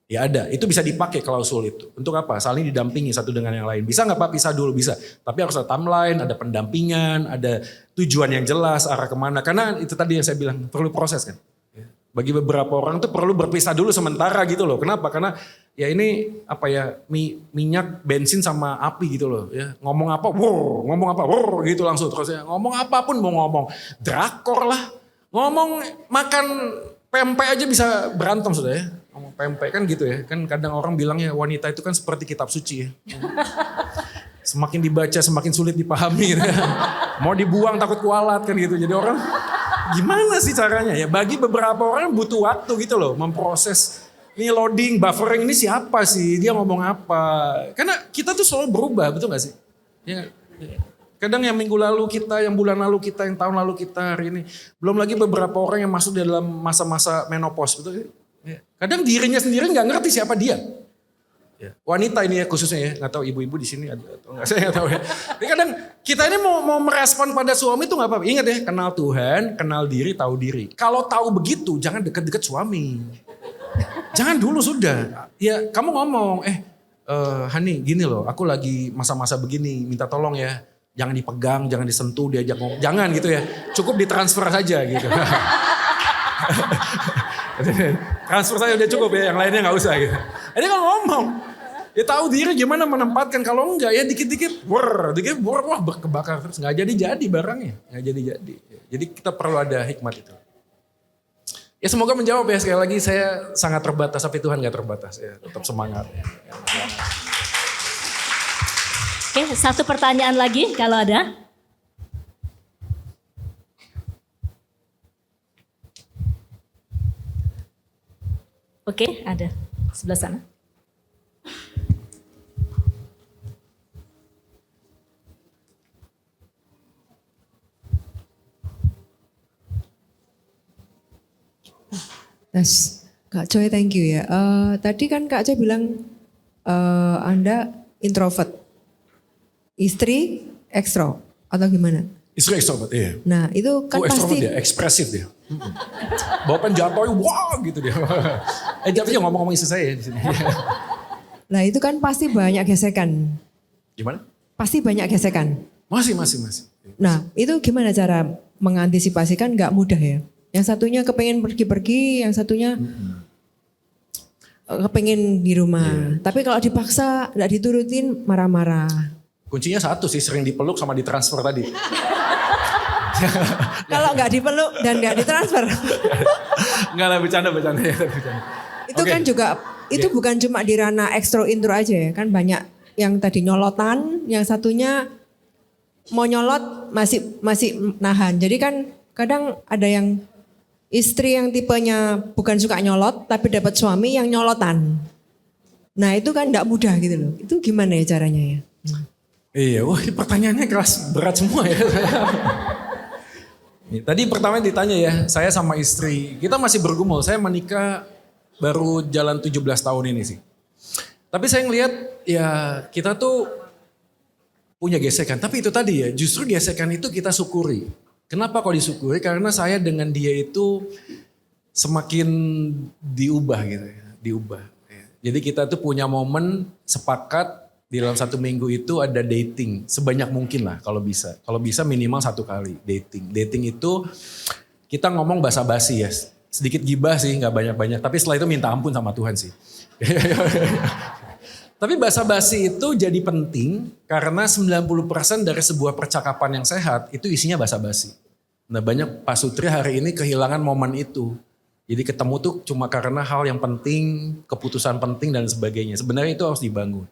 Ya ada, itu bisa dipakai klausul itu. Untuk apa? Saling didampingi satu dengan yang lain. Bisa gak Pak pisah dulu? Bisa. Tapi harus ada timeline, ada pendampingan, ada tujuan yang jelas, arah kemana. Karena itu tadi yang saya bilang, perlu proses kan. Ya. Bagi beberapa orang tuh perlu berpisah dulu sementara gitu loh. Kenapa? Karena ya ini apa ya, minyak, bensin sama api gitu loh. Ya. Ngomong apa, gitu langsung. Terus ya, ngomong apapun mau ngomong. Drakor lah, ngomong makan pempek aja bisa berantem sudah ya. Ngomong pempek kan gitu ya. Kan kadang orang bilang ya wanita itu kan seperti kitab suci ya. Semakin dibaca semakin sulit dipahami gitu ya. Mau dibuang takut kualat kan gitu. Jadi orang gimana sih caranya ya. Bagi beberapa orang butuh waktu gitu loh. Memproses ini loading, buffering ini siapa sih. Dia ngomong apa. Karena kita tuh selalu berubah betul gak sih? Ya, ya. Kadang yang minggu lalu kita, yang bulan lalu kita, yang tahun lalu kita, hari ini. Belum lagi beberapa orang yang masuk dalam masa-masa menopause. Betul ya? Kadang dirinya sendiri gak ngerti siapa dia. Ya. Wanita ini ya khususnya ya. Gak tahu ibu-ibu di sini ada atau enggak. Saya gak tahu ya. Jadi kadang kita ini mau merespon pada suami itu gak apa-apa. Ingat ya, kenal Tuhan, kenal diri, tahu diri. Kalau tahu begitu, jangan deket-deket suami. Jangan dulu sudah. Ya kamu ngomong, Hani gini loh, aku lagi masa-masa begini, minta tolong ya. Jangan dipegang, jangan disentuh, diajak ngomong. Jangan gitu ya, cukup ditransfer saja gitu. Transfer saja udah cukup ya, yang lainnya gak usah gitu. Ini kan ngomong, ya tahu diri gimana menempatkan, kalau enggak ya dikit-dikit, wah kebakar terus. Gak jadi-jadi barangnya, gak jadi-jadi. Jadi kita perlu ada hikmat itu. Ya semoga menjawab ya, sekali lagi saya sangat terbatas tapi Tuhan gak terbatas ya, tetap semangat ya. Oke, satu pertanyaan lagi kalau ada. Oke, ada sebelah sana. Kak Joy, thank you ya. Tadi kan Kak Joy bilang Anda introvert, istri ekstro atau gimana? Istri extrovert, iya. Nah itu kan Extrovert pasti dia, ekspresif dia. Bapak jatuhnya wah gitu dia. Jatuhnya ngomong-ngomong istri saya di sini. Nah itu kan pasti banyak gesekan. Gimana? Pasti banyak gesekan. Masih. Nah itu gimana cara mengantisipasi, kan nggak mudah ya. Yang satunya kepengen pergi-pergi, yang satunya kepengen di rumah. Tapi kalau dipaksa nggak diturutin marah-marah. Kuncinya satu sih, sering dipeluk sama ditransfer tadi. Kalau nggak dipeluk dan nggak ditransfer. Enggak lah, bercanda. Itu Oke. kan juga, itu bukan cuma di ranah ekstro intro aja ya. Kan banyak yang tadi nyolotan, yang satunya mau nyolot masih nahan. Jadi kan kadang ada yang istri yang tipenya bukan suka nyolot tapi dapat suami yang nyolotan. Nah itu kan gak mudah gitu loh. Itu gimana ya caranya ya? Iya, wah pertanyaannya keras, berat semua ya. Tadi pertama ditanya ya, saya sama istri, kita masih bergumul. Saya menikah baru jalan 17 tahun ini sih. Tapi saya ngelihat ya kita tuh punya gesekan. Tapi itu tadi ya, justru gesekan itu kita syukuri. Kenapa kok disyukuri? Karena saya dengan dia itu semakin diubah gitu ya, diubah. Jadi kita tuh punya momen sepakat di dalam 1 minggu itu ada dating sebanyak mungkin lah kalau bisa. Kalau bisa minimal 1 kali dating. Dating itu kita ngomong basa-basi ya, sedikit gibah sih, nggak banyak-banyak. Tapi setelah itu minta ampun sama Tuhan sih. Tapi basa-basi itu jadi penting karena 90% dari sebuah percakapan yang sehat itu isinya basa-basi. Nah banyak pasutri hari ini kehilangan momen itu. Jadi ketemu tuh cuma karena hal yang penting, keputusan penting dan sebagainya. Sebenarnya itu harus dibangun.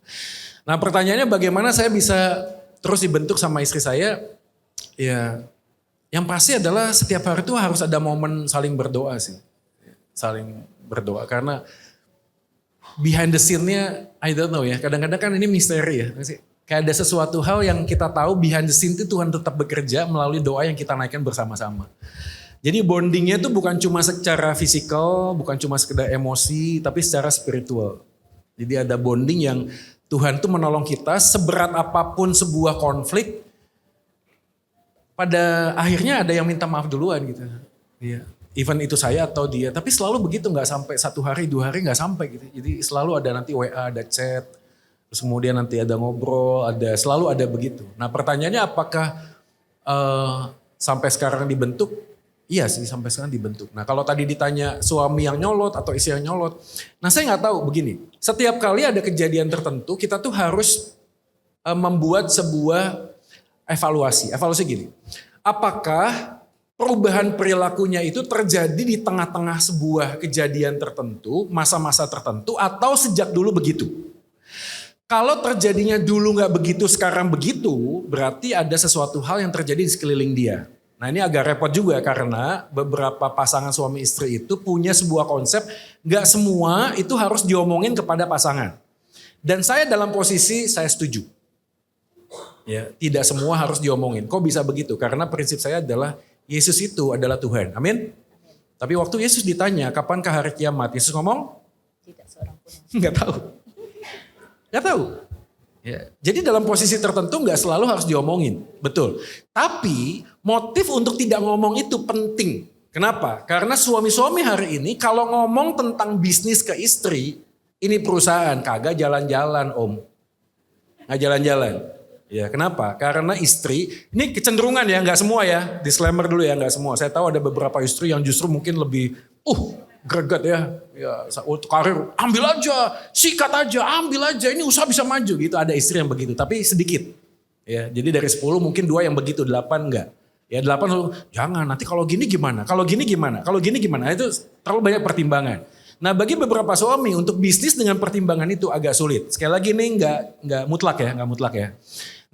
Nah pertanyaannya bagaimana saya bisa terus dibentuk sama istri saya? Ya yang pasti adalah setiap hari itu harus ada momen saling berdoa sih. Saling berdoa karena behind the scene-nya, I don't know ya, kadang-kadang kan ini misteri ya. Kayak ada sesuatu hal yang kita tahu behind the scene itu Tuhan tetap bekerja melalui doa yang kita naikkan bersama-sama. Jadi bondingnya itu bukan cuma secara fisikal, bukan cuma sekedar emosi, tapi secara spiritual. Jadi ada bonding yang Tuhan tuh menolong kita seberat apapun sebuah konflik, pada akhirnya ada yang minta maaf duluan gitu. Iya. Even itu saya atau dia, tapi selalu begitu, nggak sampai 1 hari 2 hari nggak sampai gitu. Jadi selalu ada nanti WA, ada chat, terus kemudian nanti ada ngobrol, selalu ada begitu. Nah pertanyaannya apakah sampai sekarang dibentuk? Iya sih sampai sekarang dibentuk. Nah kalau tadi ditanya suami yang nyolot atau istri yang nyolot, nah saya nggak tahu begini. Setiap kali ada kejadian tertentu kita tuh harus membuat sebuah evaluasi. Evaluasi gini, apakah perubahan perilakunya itu terjadi di tengah-tengah sebuah kejadian tertentu, masa-masa tertentu, atau sejak dulu begitu. Kalau terjadinya dulu nggak begitu, sekarang begitu, berarti ada sesuatu hal yang terjadi di sekeliling dia. Nah ini agak repot juga karena beberapa pasangan suami istri itu punya sebuah konsep, nggak semua itu harus diomongin kepada pasangan. Dan saya dalam posisi saya setuju. Ya, tidak semua harus diomongin. Kok bisa begitu? Karena prinsip saya adalah Yesus itu adalah Tuhan. Amin. Tapi waktu Yesus ditanya, kapankah hari kiamat? Yesus ngomong? Tidak seorang pun. Nggak tahu. Nggak tahu. Ya. Jadi dalam posisi tertentu nggak selalu harus diomongin. Betul. Tapi motif untuk tidak ngomong itu penting. Kenapa? Karena suami-suami hari ini kalau ngomong tentang bisnis ke istri, Ini perusahaan, kagak jalan-jalan om. Nggak jalan-jalan. Ya kenapa? Karena istri, ini kecenderungan ya, nggak semua ya. Disclaimer dulu ya, nggak semua. Saya tahu ada beberapa istri yang justru mungkin lebih, greget ya. Untuk karir, ambil aja, sikat aja, ambil aja. Ini usaha bisa maju gitu. Ada istri yang begitu, tapi sedikit. Ya, jadi dari 10 mungkin 2 yang begitu, 8 enggak. Ya 8 lalu, jangan nanti kalau gini gimana, kalau gini gimana, kalau gini gimana. Itu terlalu banyak pertimbangan. Nah bagi beberapa suami untuk bisnis dengan pertimbangan itu agak sulit. Sekali lagi ini nggak mutlak ya.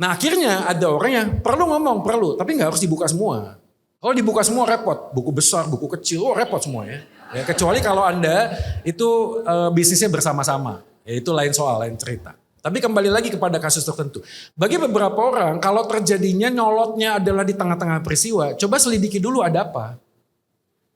Nah akhirnya ada orang yang perlu ngomong, tapi nggak harus dibuka semua. Kalau dibuka semua repot, buku besar, buku kecil, repot semua ya. Kecuali kalau Anda itu bisnisnya bersama-sama, ya itu lain soal, lain cerita. Tapi kembali lagi kepada kasus tertentu. Bagi beberapa orang kalau terjadinya nyolotnya adalah di tengah-tengah peristiwa, coba selidiki dulu ada apa.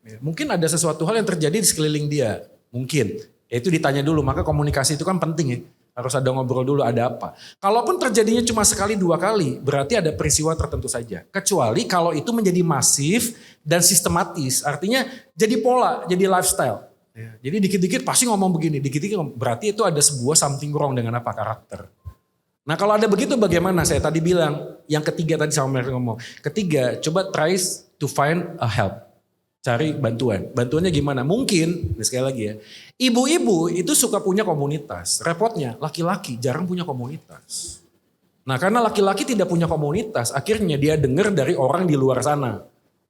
Ya, mungkin ada sesuatu hal yang terjadi di sekeliling dia. Mungkin, ya itu ditanya dulu, maka komunikasi itu kan penting ya. Harus ada ngobrol dulu ada apa. Kalaupun terjadinya cuma sekali 2 kali, berarti ada peristiwa tertentu saja. Kecuali kalau itu menjadi masif dan sistematis, artinya jadi pola, jadi lifestyle. Ya, jadi dikit-dikit pasti ngomong begini, dikit-dikit berarti itu ada sebuah something wrong dengan apa karakter. Nah kalau ada begitu bagaimana? Saya tadi bilang, yang ketiga tadi sama mereka ngomong. Ketiga, coba try to find a help. Cari bantuan. Bantuannya gimana? Mungkin, sekali lagi ya, ibu-ibu itu suka punya komunitas. Repotnya, laki-laki jarang punya komunitas. Nah karena laki-laki tidak punya komunitas, akhirnya dia dengar dari orang di luar sana.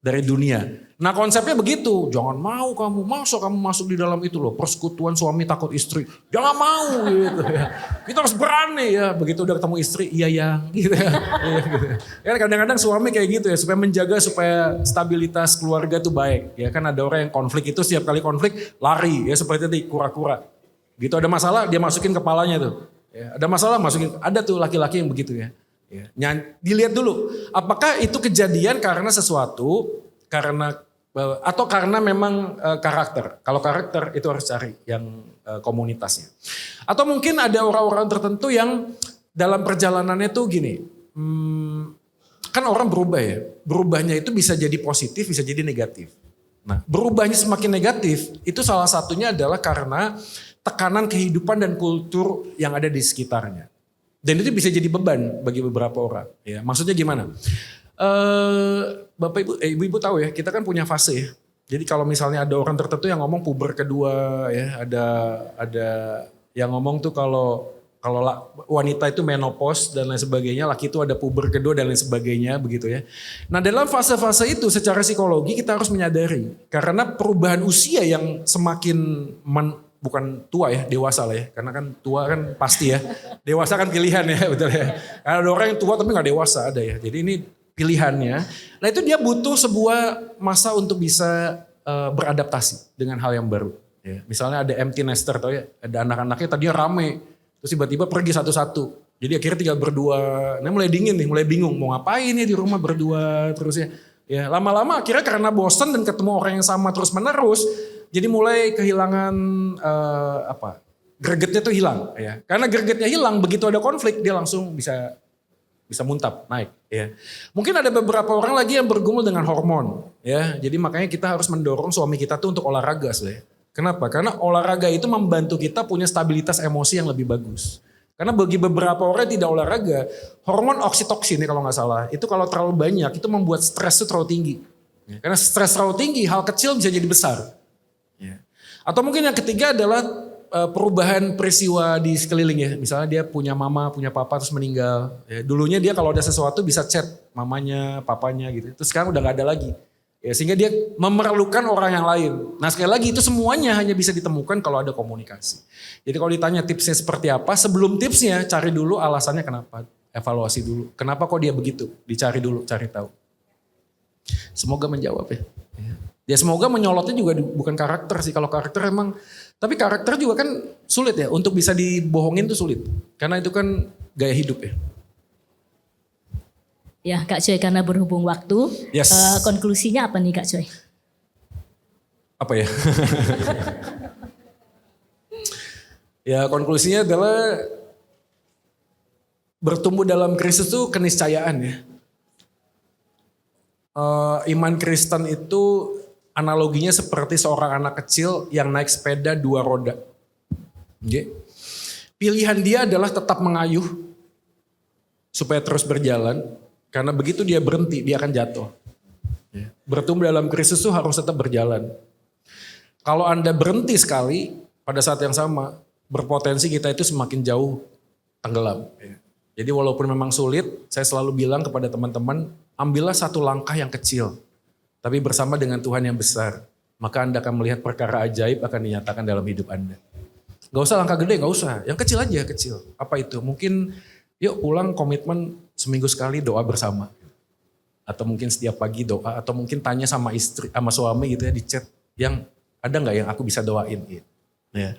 Dari dunia. Nah konsepnya begitu, jangan mau kamu masuk di dalam itu loh. Persekutuan suami takut istri, jangan mau gitu ya. Kita harus berani ya, begitu udah ketemu istri, iya ya gitu ya. Ya kadang-kadang suami kayak gitu ya, supaya menjaga supaya stabilitas keluarga tuh baik. Ya kan ada orang yang konflik itu setiap kali konflik lari ya seperti tadi kura-kura. Gitu ada masalah dia masukin kepalanya tuh. Ya, ada masalah masukin, ada tuh laki-laki yang begitu ya. Ya, dilihat dulu, apakah itu kejadian karena sesuatu, atau karena memang karakter. Kalau karakter itu harus cari yang komunitasnya. Atau mungkin ada orang-orang tertentu yang dalam perjalanannya tuh gini, kan orang berubah ya, berubahnya itu bisa jadi positif, bisa jadi negatif. Nah berubahnya semakin negatif, itu salah satunya adalah karena tekanan kehidupan dan kultur yang ada di sekitarnya. Dan itu bisa jadi beban bagi beberapa orang. Ya, maksudnya gimana? Bapak ibu tahu ya, kita kan punya fase ya. Jadi kalau misalnya ada orang tertentu yang ngomong puber kedua, ya ada yang ngomong tuh kalau wanita itu menopause dan lain sebagainya, laki itu ada puber kedua dan lain sebagainya, begitu ya. Nah dalam fase-fase itu secara psikologi kita harus menyadari karena perubahan usia yang semakin bukan tua ya, dewasa lah ya. Karena kan tua kan pasti ya. Dewasa kan pilihan ya, betul ya. Karena ada orang yang tua tapi gak dewasa, ada ya. Jadi ini pilihannya. Nah itu dia butuh sebuah masa untuk bisa beradaptasi dengan hal yang baru. Ya. Misalnya ada empty nester, tau ya. Ada anak-anaknya tadinya rame. Terus tiba-tiba pergi satu-satu. Jadi akhirnya tinggal berdua. Nah mulai dingin nih, mulai bingung. Mau ngapain ya di rumah berdua terus ya. Ya lama-lama akhirnya karena bosan dan ketemu orang yang sama terus-menerus. Jadi mulai kehilangan gregetnya tuh hilang ya. Karena gregetnya hilang begitu ada konflik dia langsung bisa muntap, naik ya. Mungkin ada beberapa orang lagi yang bergumul dengan hormon ya. Jadi makanya kita harus mendorong suami kita tuh untuk olahraga ya. Kenapa? Karena olahraga itu membantu kita punya stabilitas emosi yang lebih bagus. Karena bagi beberapa orang yang tidak olahraga, hormon oksitoksin ya kalau nggak salah, itu kalau terlalu banyak itu membuat stres itu terlalu tinggi. Ya, karena stres terlalu tinggi, hal kecil bisa jadi besar. Ya. Atau mungkin yang ketiga adalah perubahan peristiwa di sekeliling ya. Misalnya dia punya mama, punya papa terus meninggal. Ya, dulunya dia kalau ada sesuatu bisa chat mamanya, papanya gitu. Terus sekarang udah gak ada lagi. Ya, sehingga dia memerlukan orang yang lain. Nah sekali lagi itu semuanya hanya bisa ditemukan kalau ada komunikasi. Jadi kalau ditanya tipsnya seperti apa, sebelum tipsnya cari dulu alasannya kenapa. Evaluasi dulu. Kenapa kok dia begitu? Dicari dulu, cari tahu. Semoga menjawab ya. Ya semoga menyolotnya juga bukan karakter sih. Kalau karakter emang, tapi karakter juga kan sulit ya. Untuk bisa dibohongin tuh sulit. Karena itu kan gaya hidup ya. Ya Kak Joy, karena berhubung waktu, Yes. Konklusinya apa nih Kak Joy? Apa ya? Ya konklusinya adalah bertumbuh dalam Kristus itu keniscayaan ya. Iman Kristen itu analoginya seperti seorang anak kecil yang naik sepeda 2 roda. Oke. Pilihan dia adalah tetap mengayuh supaya terus berjalan. Karena begitu dia berhenti, dia akan jatuh. Bertumbuh dalam Kristus itu harus tetap berjalan. Kalau Anda berhenti sekali, pada saat yang sama, berpotensi kita itu semakin jauh tenggelam. Jadi walaupun memang sulit, saya selalu bilang kepada teman-teman, ambillah satu langkah yang kecil. Tapi bersama dengan Tuhan yang besar. Maka Anda akan melihat perkara ajaib akan dinyatakan dalam hidup Anda. Gak usah langkah gede, gak usah. Yang kecil aja, kecil. Apa itu? Mungkin yuk pulang komitmen seminggu sekali doa bersama. Atau mungkin setiap pagi doa. Atau mungkin tanya sama istri, sama suami gitu ya di chat. Yang ada gak yang aku bisa doain? Gitu. Ya.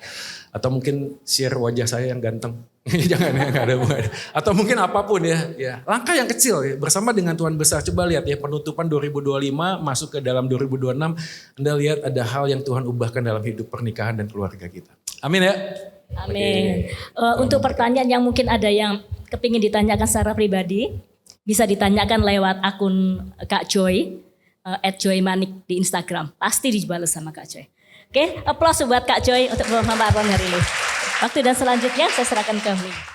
Atau mungkin share wajah saya yang ganteng. Jangan ya, gak ada bukan. Atau mungkin apapun ya. Langkah yang kecil ya, bersama dengan Tuhan besar. Coba lihat ya penutupan 2025 masuk ke dalam 2026. Anda lihat ada hal yang Tuhan ubahkan dalam hidup pernikahan dan keluarga kita. Amin ya. Amin. Untuk pertanyaan yang mungkin ada yang kepingin ditanyakan secara pribadi, bisa ditanyakan lewat akun Kak Joy, @joymanik di Instagram. Pasti dibalas sama Kak Joy. Oke, applause buat Kak Joy untuk pemaparan hari ini. Waktu dan selanjutnya saya serahkan ke Umi.